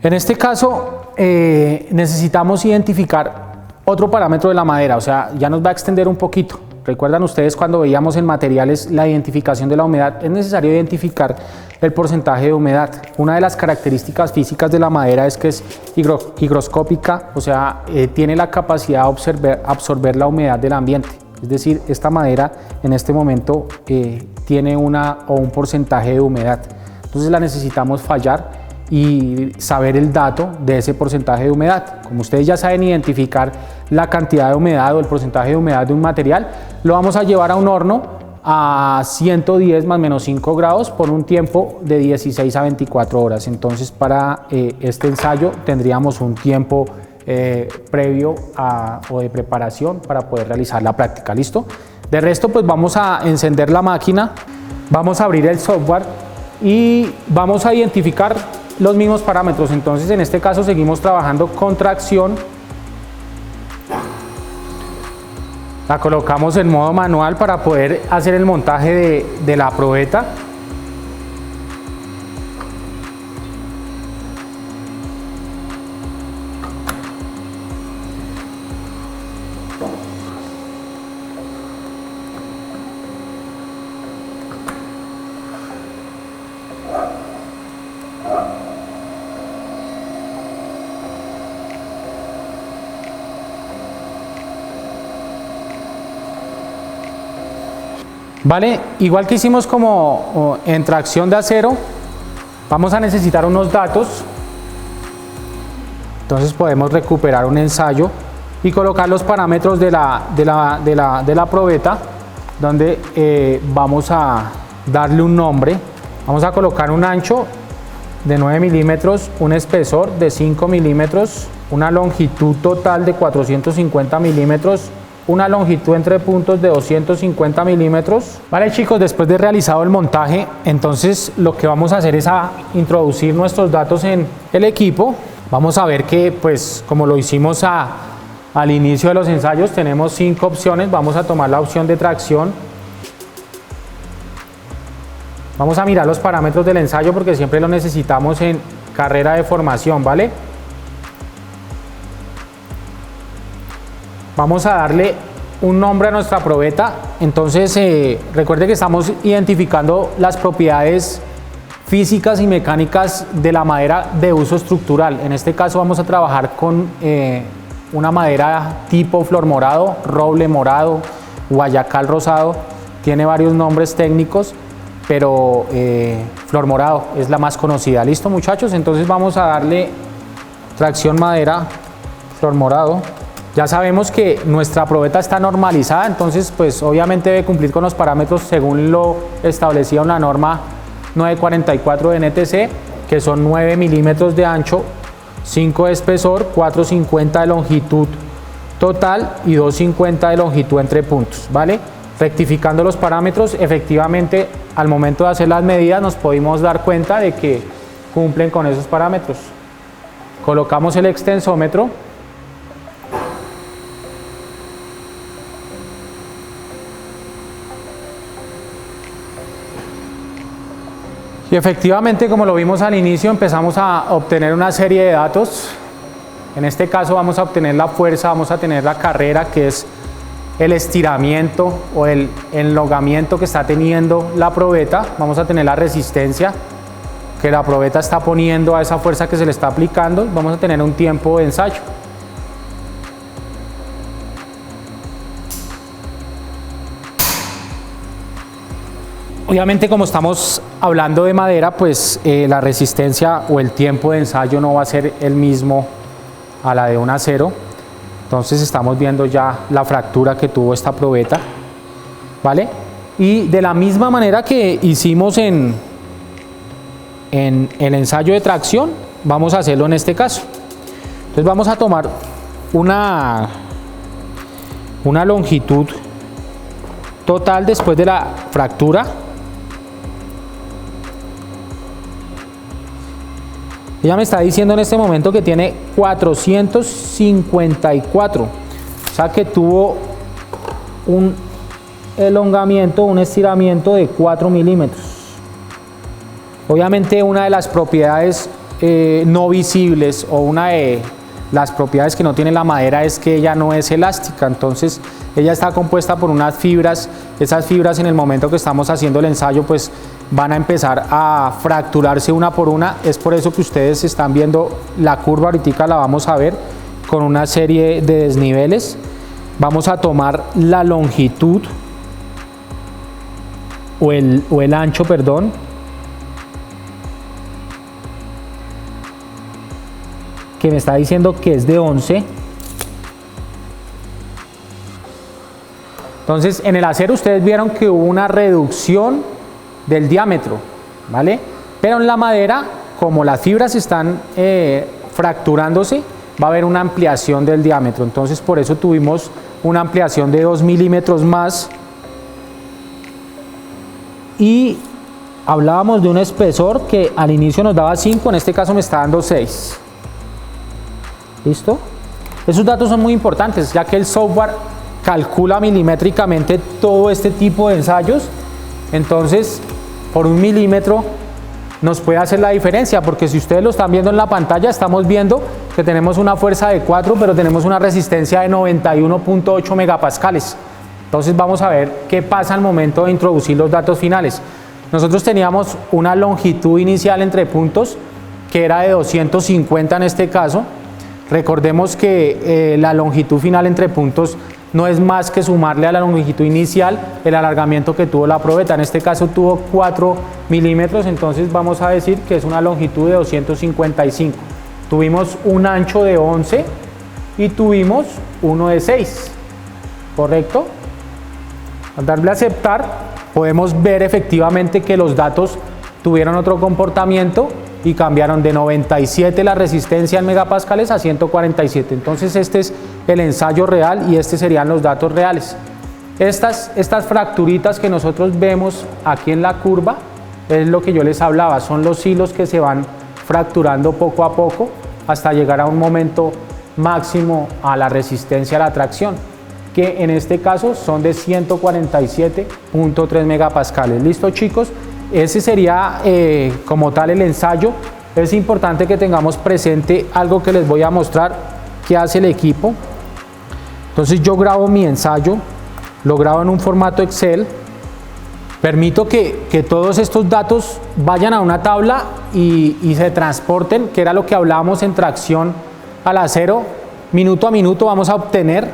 En este caso necesitamos identificar otro parámetro de la madera, o sea, ya nos va a extender un poquito. Recuerdan ustedes cuando veíamos en materiales la identificación de la humedad, es necesario identificar el porcentaje de humedad. Una de las características físicas de la madera es que es higroscópica, o sea, tiene la capacidad de absorber la humedad del ambiente. Es decir, esta madera en este momento tiene un porcentaje de humedad. Entonces la necesitamos fallar y saber el dato de ese porcentaje de humedad. Como ustedes ya saben identificar la cantidad de humedad o el porcentaje de humedad de un material, lo vamos a llevar a un horno a 110 más menos 5 grados por un tiempo de 16 a 24 horas. Entonces para este ensayo tendríamos un tiempo previo o de preparación para poder realizar la práctica. ¿Listo? De resto, pues vamos a encender la máquina, vamos a abrir el software y vamos a identificar los mismos parámetros. Entonces en este caso seguimos trabajando con tracción. La colocamos en modo manual para poder hacer el montaje de la probeta. Vale, igual que hicimos como en tracción de acero, vamos a necesitar unos datos. Entonces podemos recuperar un ensayo y colocar los parámetros de la probeta, donde vamos a darle un nombre. Vamos a colocar un ancho de 9 milímetros, un espesor de 5 milímetros, una longitud total de 450 milímetros, una longitud entre puntos de 250 milímetros. Vale, chicos, después de realizado el montaje, entonces lo que vamos a hacer es introducir nuestros datos en el equipo. Vamos a ver que, pues, como lo hicimos al inicio de los ensayos, tenemos 5 opciones. Vamos a tomar la opción de tracción. Vamos a mirar los parámetros del ensayo porque siempre lo necesitamos en carrera de formación, ¿vale? Vamos a darle un nombre a nuestra probeta. Entonces, recuerde que estamos identificando las propiedades físicas y mecánicas de la madera de uso estructural. En este caso vamos a trabajar con una madera tipo flor morado, roble morado, guayacal rosado. Tiene varios nombres técnicos, pero flor morado es la más conocida. ¿Listo, muchachos? Entonces vamos a darle tracción madera, flor morado. Ya sabemos que nuestra probeta está normalizada, entonces pues obviamente debe cumplir con los parámetros según lo establecido en la norma 944 de NTC, que son 9 milímetros de ancho, 5 de espesor, 450 de longitud total y 250 de longitud entre puntos, ¿vale? Rectificando los parámetros, efectivamente al momento de hacer las medidas nos pudimos dar cuenta de que cumplen con esos parámetros. Colocamos el extensómetro. Y efectivamente, como lo vimos al inicio, empezamos a obtener una serie de datos. En este caso vamos a obtener la fuerza, vamos a tener la carrera, que es el estiramiento o el enlogamiento que está teniendo la probeta. Vamos a tener la resistencia que la probeta está poniendo a esa fuerza que se le está aplicando. Vamos a tener un tiempo de ensayo. Obviamente, como estamos hablando de madera, pues la resistencia o el tiempo de ensayo no va a ser el mismo a la de un acero. Entonces estamos viendo ya la fractura que tuvo esta probeta, ¿vale? Y de la misma manera que hicimos en el ensayo de tracción, vamos a hacerlo en este caso. Entonces vamos a tomar una longitud total después de la fractura. Ella me está diciendo en este momento que tiene 454, o sea que tuvo un elongamiento, un estiramiento de 4 milímetros. Obviamente una de las propiedades no visibles o una de las propiedades que no tiene la madera es que ella no es elástica, entonces ella está compuesta por unas fibras. Esas fibras, en el momento que estamos haciendo el ensayo, pues van a empezar a fracturarse una por una. Es por eso que ustedes están viendo la curva, ahorita la vamos a ver con una serie de desniveles. Vamos a tomar la longitud o el ancho, perdón, que me está diciendo que es de 11. Entonces, en el acero ustedes vieron que hubo una reducción del diámetro, ¿vale? Pero en la madera, como las fibras están fracturándose, va a haber una ampliación del diámetro. Entonces, por eso tuvimos una ampliación de 2 milímetros más. Y hablábamos de un espesor que al inicio nos daba 5, en este caso me está dando 6. ¿Listo? Esos datos son muy importantes, ya que el software calcula milimétricamente todo este tipo de ensayos. Entonces, por 1 milímetro nos puede hacer la diferencia, porque si ustedes lo están viendo en la pantalla, estamos viendo que tenemos una fuerza de 4, pero tenemos una resistencia de 91.8 megapascales. Entonces vamos a ver qué pasa al momento de introducir los datos finales. Nosotros teníamos una longitud inicial entre puntos que era de 250 en este caso. Recordemos que la longitud final entre puntos no es más que sumarle a la longitud inicial el alargamiento que tuvo la probeta. En este caso tuvo 4 milímetros, entonces vamos a decir que es una longitud de 255. Tuvimos un ancho de 11 y tuvimos uno de 6, ¿correcto? Al darle a aceptar, podemos ver efectivamente que los datos tuvieron otro comportamiento y cambiaron de 97 la resistencia en megapascales a 147. Entonces este es el ensayo real y estos serían los datos reales. Estas fracturitas que nosotros vemos aquí en la curva es lo que yo les hablaba, son los hilos que se van fracturando poco a poco hasta llegar a un momento máximo a la resistencia a la tracción, que en este caso son de 147.3 megapascales. ¿Listo, chicos? Ese sería como tal el ensayo. Es importante que tengamos presente algo que les voy a mostrar que hace el equipo. Entonces yo grabo mi ensayo, lo grabo en un formato Excel, permito que todos estos datos vayan a una tabla y se transporten, que era lo que hablábamos en tracción al acero. Minuto a minuto vamos a obtener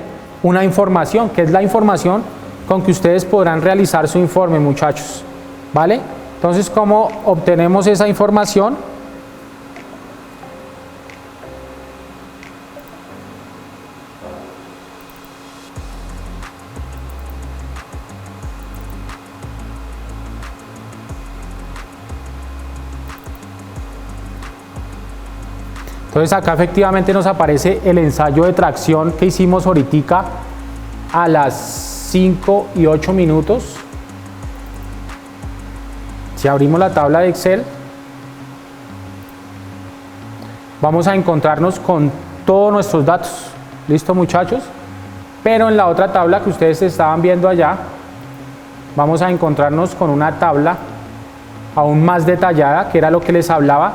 una información, que es la información con que ustedes podrán realizar su informe, muchachos, ¿vale? Entonces, ¿cómo obtenemos esa información? Entonces acá efectivamente nos aparece el ensayo de tracción que hicimos ahorita a las 5 y 8 minutos. Si abrimos la tabla de Excel, vamos a encontrarnos con todos nuestros datos. ¿Listo, muchachos? Pero en la otra tabla que ustedes estaban viendo allá, vamos a encontrarnos con una tabla aún más detallada, que era lo que les hablaba.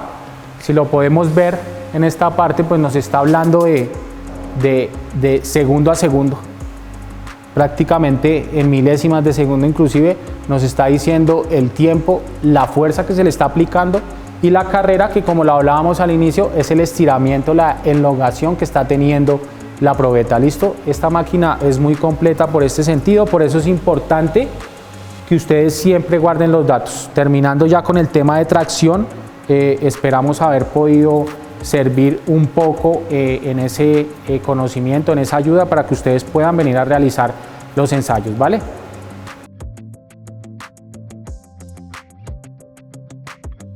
Si lo podemos ver en esta parte, pues nos está hablando de segundo a segundo. Prácticamente en milésimas de segundo inclusive nos está diciendo el tiempo, la fuerza que se le está aplicando y la carrera, que como lo hablábamos al inicio es el estiramiento, la elongación que está teniendo la probeta. ¿Listo? Esta máquina es muy completa por este sentido, por eso es importante que ustedes siempre guarden los datos. Terminando ya con el tema de tracción, esperamos haber podido servir un poco en ese conocimiento, en esa ayuda para que ustedes puedan venir a realizar los ensayos, ¿vale?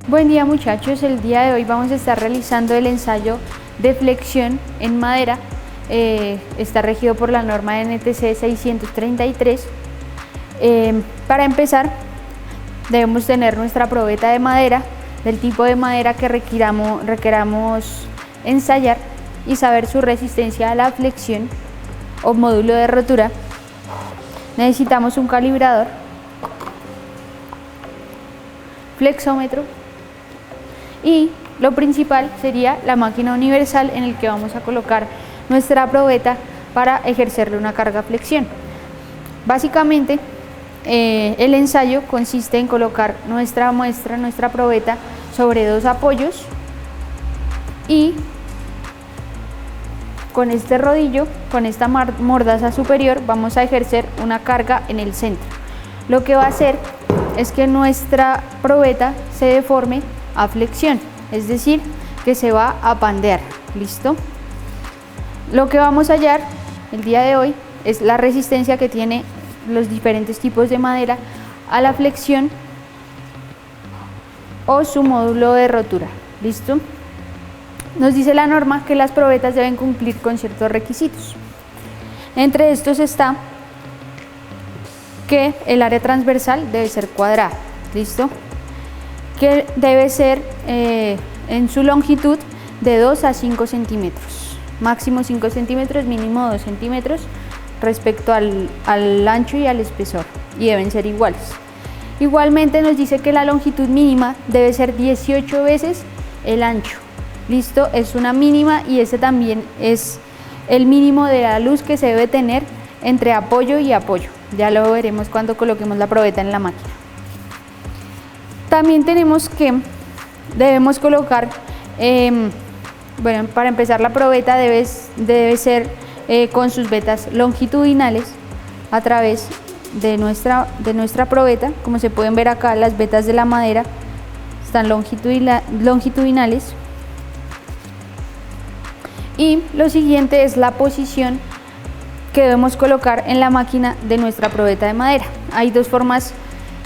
Buen día, muchachos, el día de hoy vamos a estar realizando el ensayo de flexión en madera. Está regido por la norma NTC 633. Para empezar debemos tener nuestra probeta de madera del tipo de madera que requeramos ensayar y saber su resistencia a la flexión o módulo de rotura. Necesitamos un calibrador, flexómetro y lo principal sería la máquina universal en el que vamos a colocar nuestra probeta para ejercerle una carga flexión. Básicamente el ensayo consiste en colocar nuestra muestra, nuestra probeta sobre dos apoyos y con este rodillo, con esta mordaza superior, vamos a ejercer una carga en el centro. Lo que va a hacer es que nuestra probeta se deforme a flexión, es decir, que se va a pandear. ¿Listo? Lo que vamos a hallar el día de hoy es la resistencia que tiene los diferentes tipos de madera a la flexión o su módulo de rotura. ¿Listo? Nos dice la norma que las probetas deben cumplir con ciertos requisitos. Entre estos está que el área transversal debe ser cuadrada. ¿Listo? Que debe ser en su longitud de 2 a 5 centímetros. Máximo 5 centímetros, mínimo 2 centímetros respecto al ancho y al espesor. Y deben ser iguales. Igualmente nos dice que la longitud mínima debe ser 18 veces el ancho. ¿Listo? Es una mínima y ese también es el mínimo de la luz que se debe tener entre apoyo y apoyo. Ya lo veremos cuando coloquemos la probeta en la máquina. También tenemos que debemos colocar, bueno, para empezar la probeta debe ser con sus vetas longitudinales a través de nuestra probeta. Como se pueden ver acá, las vetas de la madera están longitudinales. Y lo siguiente es la posición que debemos colocar en la máquina de nuestra probeta de madera. Hay dos formas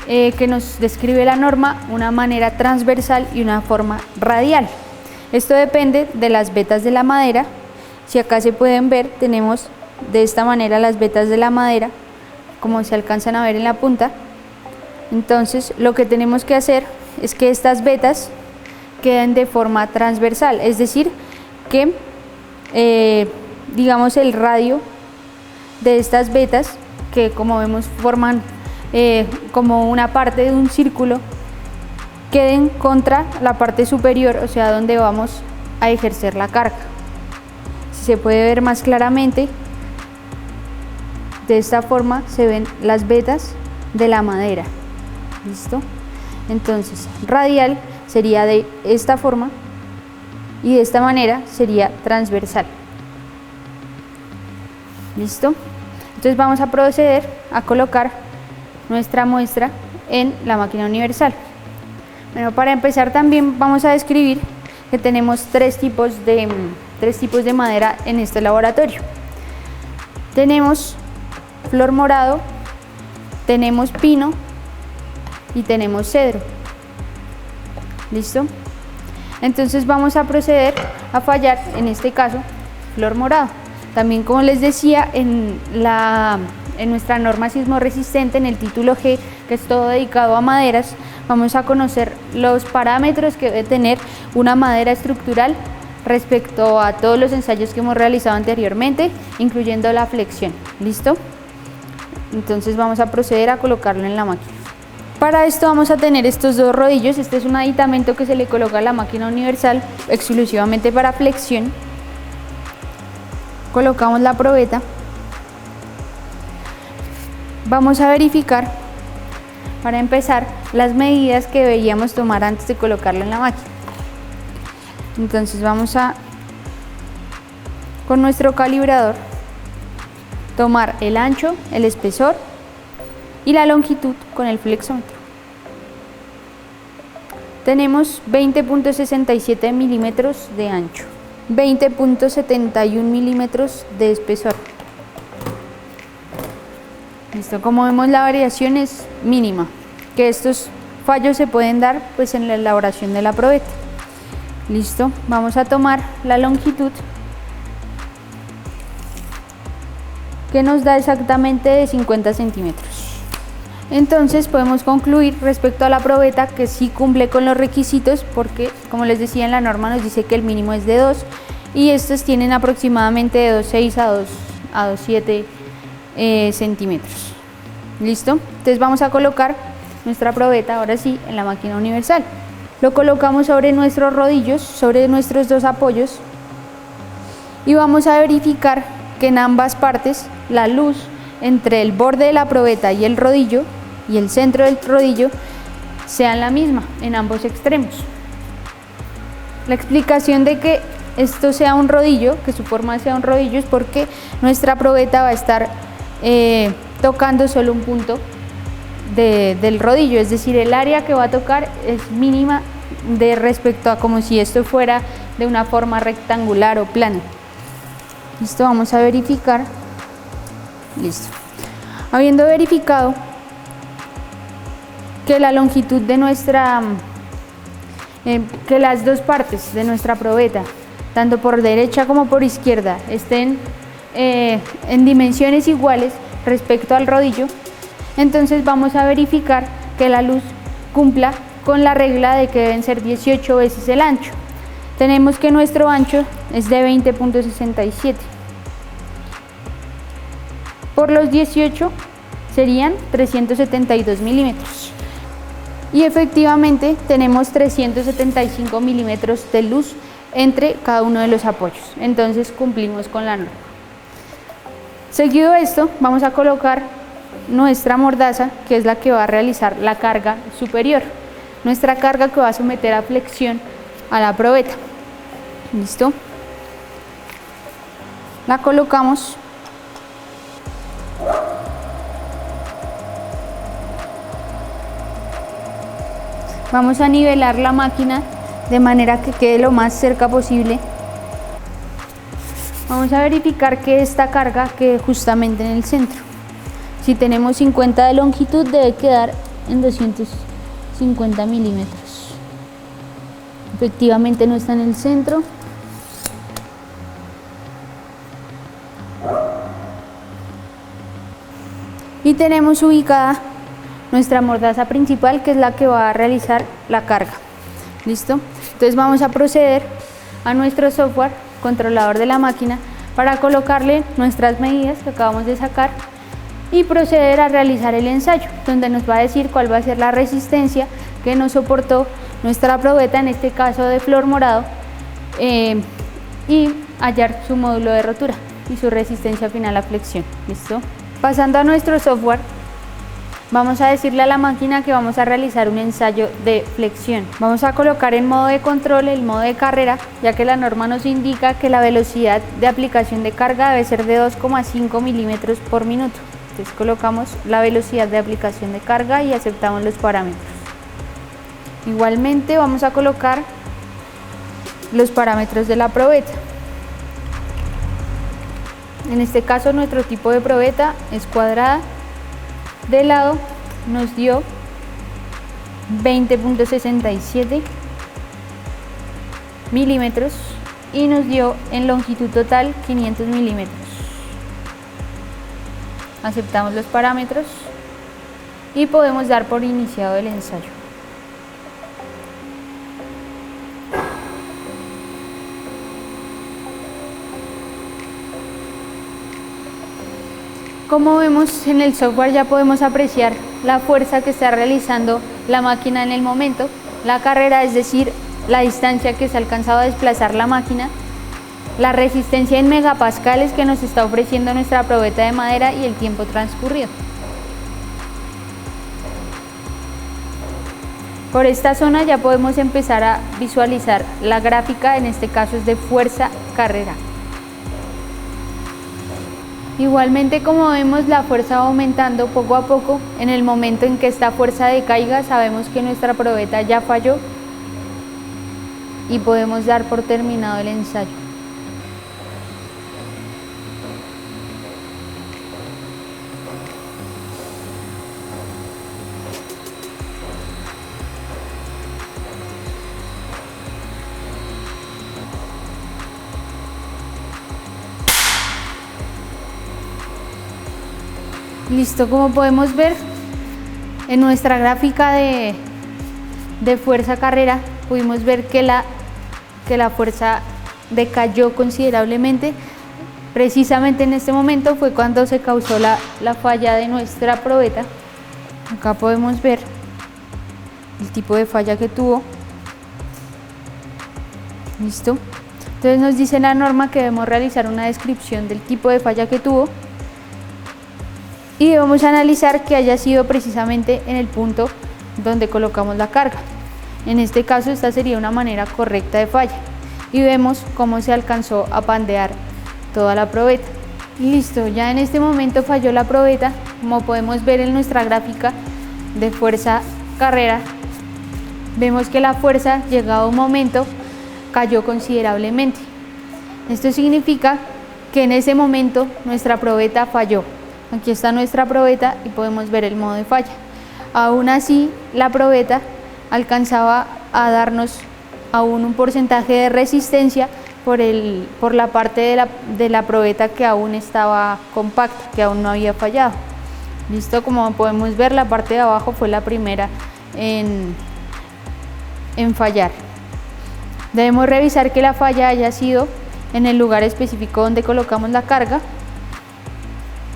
que nos describe la norma, una manera transversal y una forma radial. Esto depende de las vetas de la madera. Si acá se pueden ver, tenemos de esta manera las vetas de la madera, como se alcanzan a ver en la punta. Entonces lo que tenemos que hacer es que estas vetas queden de forma transversal, es decir, que digamos el radio de estas vetas, que como vemos forman como una parte de un círculo, queden contra la parte superior, o sea, donde vamos a ejercer la carga. Si se puede ver más claramente, de esta forma se ven las vetas de la madera. ¿Listo? Entonces, radial sería de esta forma y de esta manera sería transversal. ¿Listo? Entonces vamos a proceder a colocar nuestra muestra en la máquina universal. Bueno, para empezar también vamos a describir que tenemos tres tipos de madera en este laboratorio. Tenemos flor morado, tenemos pino y tenemos cedro. ¿Listo? Entonces vamos a proceder a fallar, en este caso, flor morado. También, como les decía, en nuestra norma sismo resistente, en el título G, que es todo dedicado a maderas, vamos a conocer los parámetros que debe tener una madera estructural respecto a todos los ensayos que hemos realizado anteriormente, incluyendo la flexión. ¿Listo? Entonces vamos a proceder a colocarlo en la máquina. Para esto vamos a tener estos dos rodillos. Este es un aditamento que se le coloca a la máquina universal exclusivamente para flexión. Colocamos la probeta. Vamos a verificar, para empezar, las medidas que deberíamos tomar antes de colocarlo en la máquina. Entonces vamos a, con nuestro calibrador, tomar el ancho, el espesor y la longitud con el flexómetro. Tenemos 20.67 milímetros de ancho, 20.71 milímetros de espesor. Listo, como vemos, la variación es mínima, que estos fallos se pueden dar pues en la elaboración de la probeta. Listo, vamos a tomar la longitud, que nos da exactamente de 50 centímetros. Entonces podemos concluir respecto a la probeta que sí cumple con los requisitos, porque, como les decía, en la norma nos dice que el mínimo es de 2 y estos tienen aproximadamente de 2,6 a 2,7 centímetros. ¿Listo? Entonces vamos a colocar nuestra probeta ahora sí en la máquina universal. Lo colocamos sobre nuestros rodillos, sobre nuestros dos apoyos, y vamos a verificar que en ambas partes la luz entre el borde de la probeta y el rodillo y el centro del rodillo sean la misma en ambos extremos. La explicación de que esto sea un rodillo, que su forma sea un rodillo, es porque nuestra probeta va a estar tocando solo un punto del rodillo, es decir, el área que va a tocar es mínima de respecto a como si esto fuera de una forma rectangular o plana. Listo, vamos a verificar. Listo. Habiendo verificado que la longitud de nuestra, que las dos partes de nuestra probeta, tanto por derecha como por izquierda, estén en dimensiones iguales respecto al rodillo, entonces vamos a verificar que la luz cumpla con la regla de que deben ser 18 veces el ancho. Tenemos que nuestro ancho es de 20.67. Por los 18 serían 372 milímetros. Y efectivamente tenemos 375 milímetros de luz entre cada uno de los apoyos. Entonces cumplimos con la norma. Seguido esto, vamos a colocar nuestra mordaza, que es la que va a realizar la carga superior. Nuestra carga que va a someter a flexión a la probeta. ¿Listo? La colocamos. Vamos a nivelar la máquina de manera que quede lo más cerca posible. Vamos a verificar que esta carga quede justamente en el centro. Si tenemos 50 de longitud, debe quedar en 250 milímetros. Efectivamente no está en el centro. Y tenemos ubicada nuestra mordaza principal, que es la que va a realizar la carga. ¿Listo? Entonces vamos a proceder a nuestro software controlador de la máquina para colocarle nuestras medidas que acabamos de sacar y proceder a realizar el ensayo, donde nos va a decir cuál va a ser la resistencia que nos soportó nuestra probeta, en este caso de flor morado, y hallar su módulo de rotura y su resistencia final a flexión. ¿Listo? Pasando a nuestro software, vamos a decirle a la máquina que vamos a realizar un ensayo de flexión. Vamos a colocar en modo de control el modo de carrera, ya que la norma nos indica que la velocidad de aplicación de carga debe ser de 2,5 milímetros por minuto. Entonces colocamos la velocidad de aplicación de carga y aceptamos los parámetros. Igualmente vamos a colocar los parámetros de la probeta. En este caso nuestro tipo de probeta es cuadrada. De lado nos dio 20,67 milímetros y nos dio en longitud total 500 milímetros. Aceptamos los parámetros y podemos dar por iniciado el ensayo. Como vemos en el software, ya podemos apreciar la fuerza que está realizando la máquina en el momento, la carrera, es decir, la distancia que se ha alcanzado a desplazar la máquina, la resistencia en megapascales que nos está ofreciendo nuestra probeta de madera y el tiempo transcurrido. Por esta zona ya podemos empezar a visualizar la gráfica, en este caso es de fuerza-carrera. Igualmente, como vemos, la fuerza va aumentando poco a poco. En el momento en que esta fuerza decaiga, sabemos que nuestra probeta ya falló y podemos dar por terminado el ensayo. Listo, como podemos ver en nuestra gráfica de fuerza carrera, pudimos ver que la fuerza decayó considerablemente. Precisamente en este momento fue cuando se causó la falla de nuestra probeta. Acá podemos ver el tipo de falla que tuvo. Listo. Entonces nos dice la norma que debemos realizar una descripción del tipo de falla que tuvo. Y debemos analizar que haya sido precisamente en el punto donde colocamos la carga. En este caso, esta sería una manera correcta de falla. Y vemos cómo se alcanzó a pandear toda la probeta. Listo, ya en este momento falló la probeta. Como podemos ver en nuestra gráfica de fuerza carrera, vemos que la fuerza, llegado un momento, cayó considerablemente. Esto significa que en ese momento nuestra probeta falló. Aquí está nuestra probeta y podemos ver el modo de falla. Aún así, la probeta alcanzaba a darnos aún un porcentaje de resistencia por la parte de la probeta que aún estaba compacta, que aún no había fallado. Listo, como podemos ver, la parte de abajo fue la primera en fallar. Debemos revisar que la falla haya sido en el lugar específico donde colocamos la carga.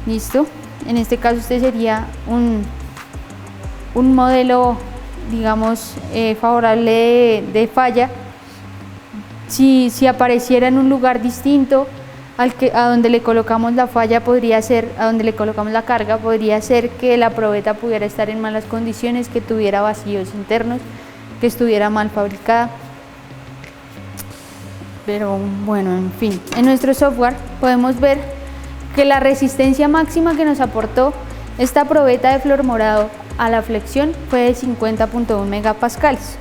Listo, en este caso este sería un modelo, digamos, favorable de falla. Si apareciera en un lugar distinto a donde le colocamos la falla, podría ser, a donde le colocamos la carga, podría ser que la probeta pudiera estar en malas condiciones, que tuviera vacíos internos, que estuviera mal fabricada. pero bueno, en fin. En nuestro software podemos ver que la resistencia máxima que nos aportó esta probeta de flor morado a la flexión fue de 50.1 megapascales.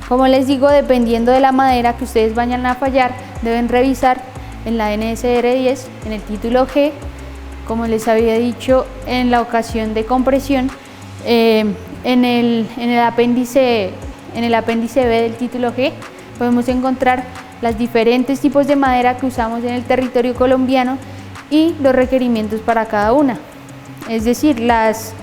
Como les digo, dependiendo de la madera que ustedes vayan a fallar, deben revisar en la NSR 10, en el título G, como les había dicho en la ocasión de compresión, en el apéndice B del título G podemos encontrar los diferentes tipos de madera que usamos en el territorio colombiano y los requerimientos para cada una, es decir, las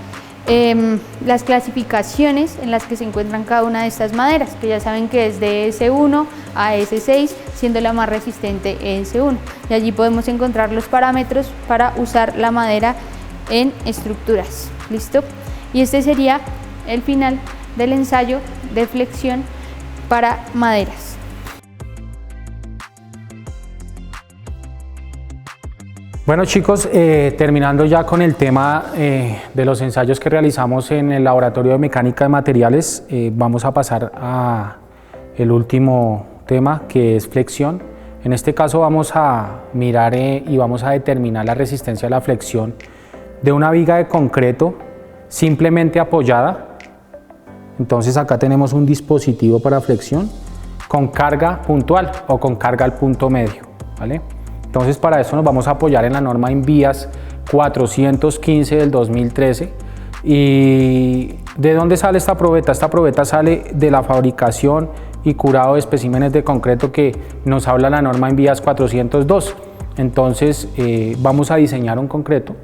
clasificaciones en las que se encuentran cada una de estas maderas, que ya saben que es de S1 a S6, siendo la más resistente S1, y allí podemos encontrar los parámetros para usar la madera en estructuras. ¿Listo? Y este sería el final del ensayo de flexión para maderas. Bueno chicos, terminando ya con el tema de los ensayos que realizamos en el laboratorio de mecánica de materiales, vamos a pasar a el último tema, que es flexión. En este caso vamos a mirar y vamos a determinar la resistencia a la flexión de una viga de concreto simplemente apoyada. Entonces acá tenemos un dispositivo para flexión con carga puntual o con carga al punto medio, ¿vale? Entonces para eso nos vamos a apoyar en la norma INVIAS 415 del 2013. ¿Y de dónde sale esta probeta? Esta probeta sale de la fabricación y curado de especímenes de concreto que nos habla la norma INVIAS 402. Entonces vamos a diseñar un concreto.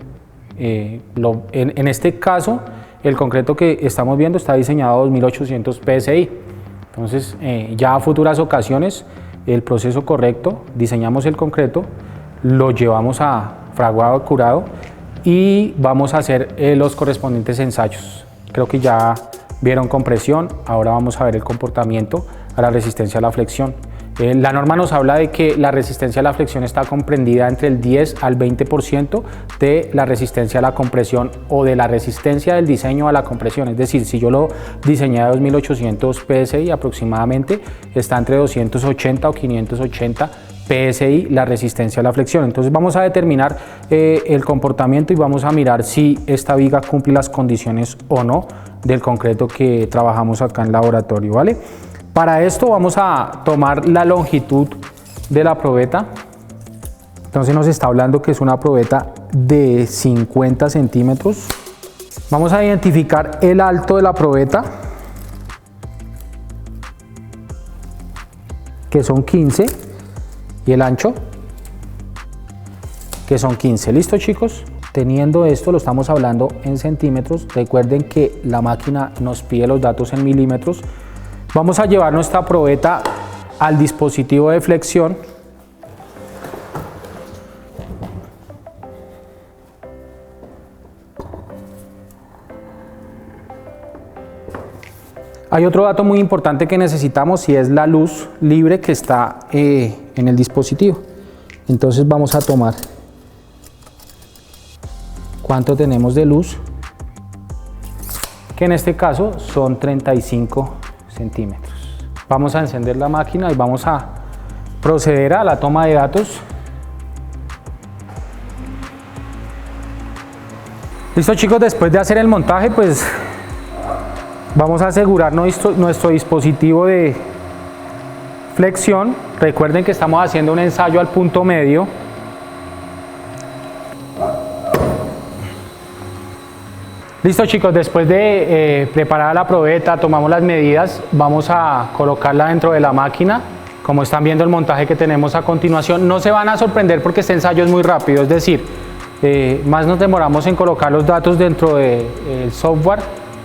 En este caso el concreto que estamos viendo está diseñado a 2800 PSI. Entonces ya a futuras ocasiones el proceso correcto, diseñamos el concreto, lo llevamos a fraguado, curado y vamos a hacer los correspondientes ensayos. Creo que ya vieron compresión, ahora vamos a ver el comportamiento a la resistencia a la flexión. La norma nos habla de que la resistencia a la flexión está comprendida entre el 10 al 20% de la resistencia a la compresión o de la resistencia del diseño a la compresión. Es decir, si yo lo diseñé a 2800 PSI aproximadamente, está entre 280 o 580 PSI la resistencia a la flexión. Entonces vamos a determinar el comportamiento y vamos a mirar si esta viga cumple las condiciones o no del concreto que trabajamos acá en laboratorio, ¿vale? Para esto vamos a tomar la longitud de la probeta. Entonces nos está hablando que es una probeta de 50 centímetros. Vamos a identificar el alto de la probeta, que son 15, y el ancho, que son 15. ¿Listo, chicos? Teniendo esto, lo estamos hablando en centímetros. Recuerden que la máquina nos pide los datos en milímetros. Vamos a llevar nuestra probeta al dispositivo de flexión. Hay otro dato muy importante que necesitamos y es la luz libre que está en el dispositivo. Entonces vamos a tomar cuánto tenemos de luz, que en este caso son 35 centímetros. Vamos a encender la máquina y vamos a proceder a la toma de datos. Listo, chicos, después de hacer el montaje, pues vamos a asegurar nuestro dispositivo de flexión. Recuerden que estamos haciendo un ensayo al punto medio. Listo, chicos, después de preparar la probeta, tomamos las medidas, vamos a colocarla dentro de la máquina. Como están viendo el montaje que tenemos a continuación, no se van a sorprender porque este ensayo es muy rápido, es decir, más nos demoramos en colocar los datos dentro del software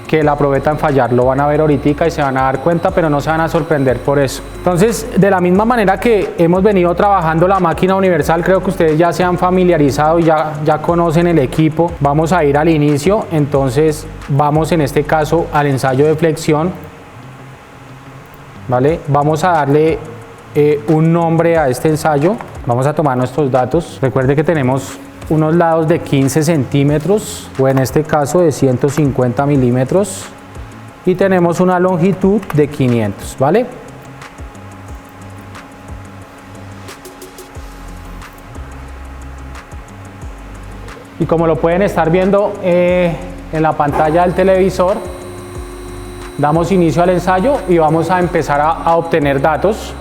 que la probeta en fallar. Lo van a ver ahorita y se van a dar cuenta, pero no se van a sorprender por eso. Entonces, de la misma manera que hemos venido trabajando la máquina universal, creo que ustedes ya se han familiarizado y ya conocen el equipo. Vamos a ir al inicio, entonces vamos en este caso al ensayo de flexión, ¿vale? Vamos a darle un nombre a este ensayo. Vamos a tomar nuestros datos. Recuerde que tenemos unos lados de 15 centímetros o en este caso de 150 milímetros y tenemos una longitud de 500, ¿vale? Y como lo pueden estar viendo en la pantalla del televisor, damos inicio al ensayo y vamos a empezar a obtener datos.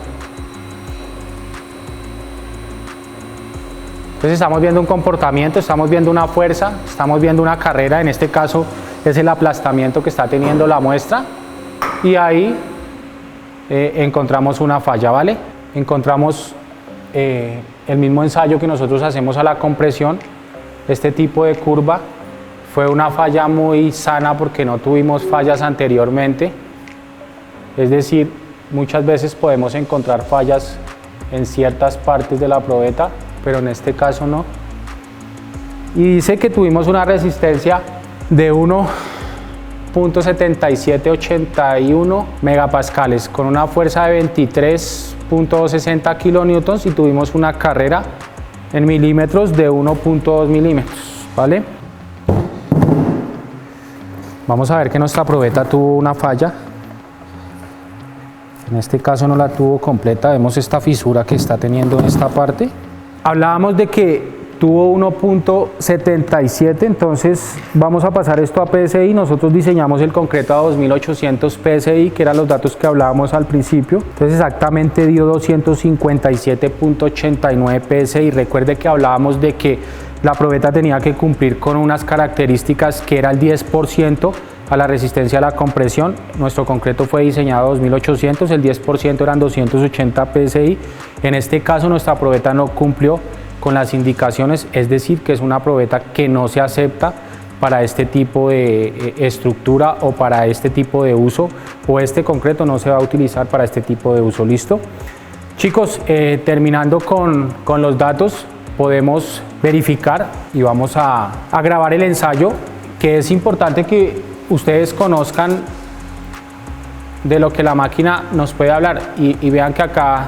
Entonces estamos viendo un comportamiento, estamos viendo una fuerza, estamos viendo una carrera, en este caso es el aplastamiento que está teniendo la muestra, y ahí encontramos una falla, ¿vale? Encontramos el mismo ensayo que nosotros hacemos a la compresión. Este tipo de curva fue una falla muy sana porque no tuvimos fallas anteriormente, es decir, muchas veces podemos encontrar fallas en ciertas partes de la probeta, pero en este caso no. Y dice que tuvimos una resistencia de 1.7781 megapascales con una fuerza de 23.60 kilonewtons y tuvimos una carrera en milímetros de 1.2 milímetros, ¿vale? Vamos a ver que nuestra probeta tuvo una falla. En este caso no la tuvo completa, vemos esta fisura que está teniendo en esta parte. Hablábamos de que tuvo 1.77, entonces vamos a pasar esto a PSI. Nosotros diseñamos el concreto a 2800 PSI, que eran los datos que hablábamos al principio. Entonces exactamente dio 257.89 PSI. Recuerde que hablábamos de que la probeta tenía que cumplir con unas características que era el 10% a la resistencia a la compresión. Nuestro concreto fue diseñado a 2800, el 10% eran 280 PSI. En este caso nuestra probeta no cumplió con las indicaciones, es decir, que es una probeta que no se acepta para este tipo de estructura o para este tipo de uso, o este concreto no se va a utilizar para este tipo de uso. ¿Listo? Chicos, terminando con los datos, podemos verificar y vamos a grabar el ensayo, que es importante que ustedes conozcan de lo que la máquina nos puede hablar y vean que acá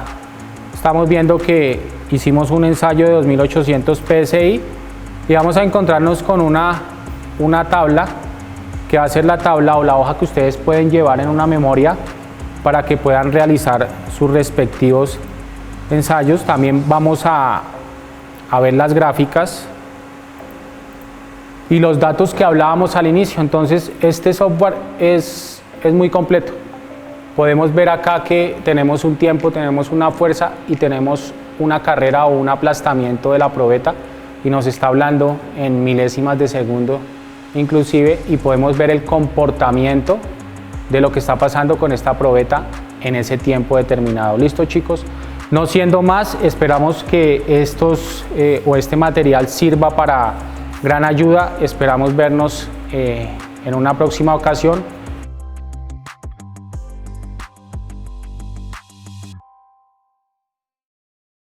estamos viendo que hicimos un ensayo de 2800 PSI y vamos a encontrarnos con una tabla que va a ser la tabla o la hoja que ustedes pueden llevar en una memoria para que puedan realizar sus respectivos ensayos. También vamos a ver las gráficas y los datos que hablábamos al inicio. Entonces este software es muy completo. Podemos ver acá que tenemos un tiempo, tenemos una fuerza y tenemos una carrera o un aplastamiento de la probeta, y nos está hablando en milésimas de segundo inclusive, y podemos ver el comportamiento de lo que está pasando con esta probeta en ese tiempo determinado. Listo, chicos, no siendo más, esperamos que este material sirva para gran ayuda. Esperamos vernos en una próxima ocasión.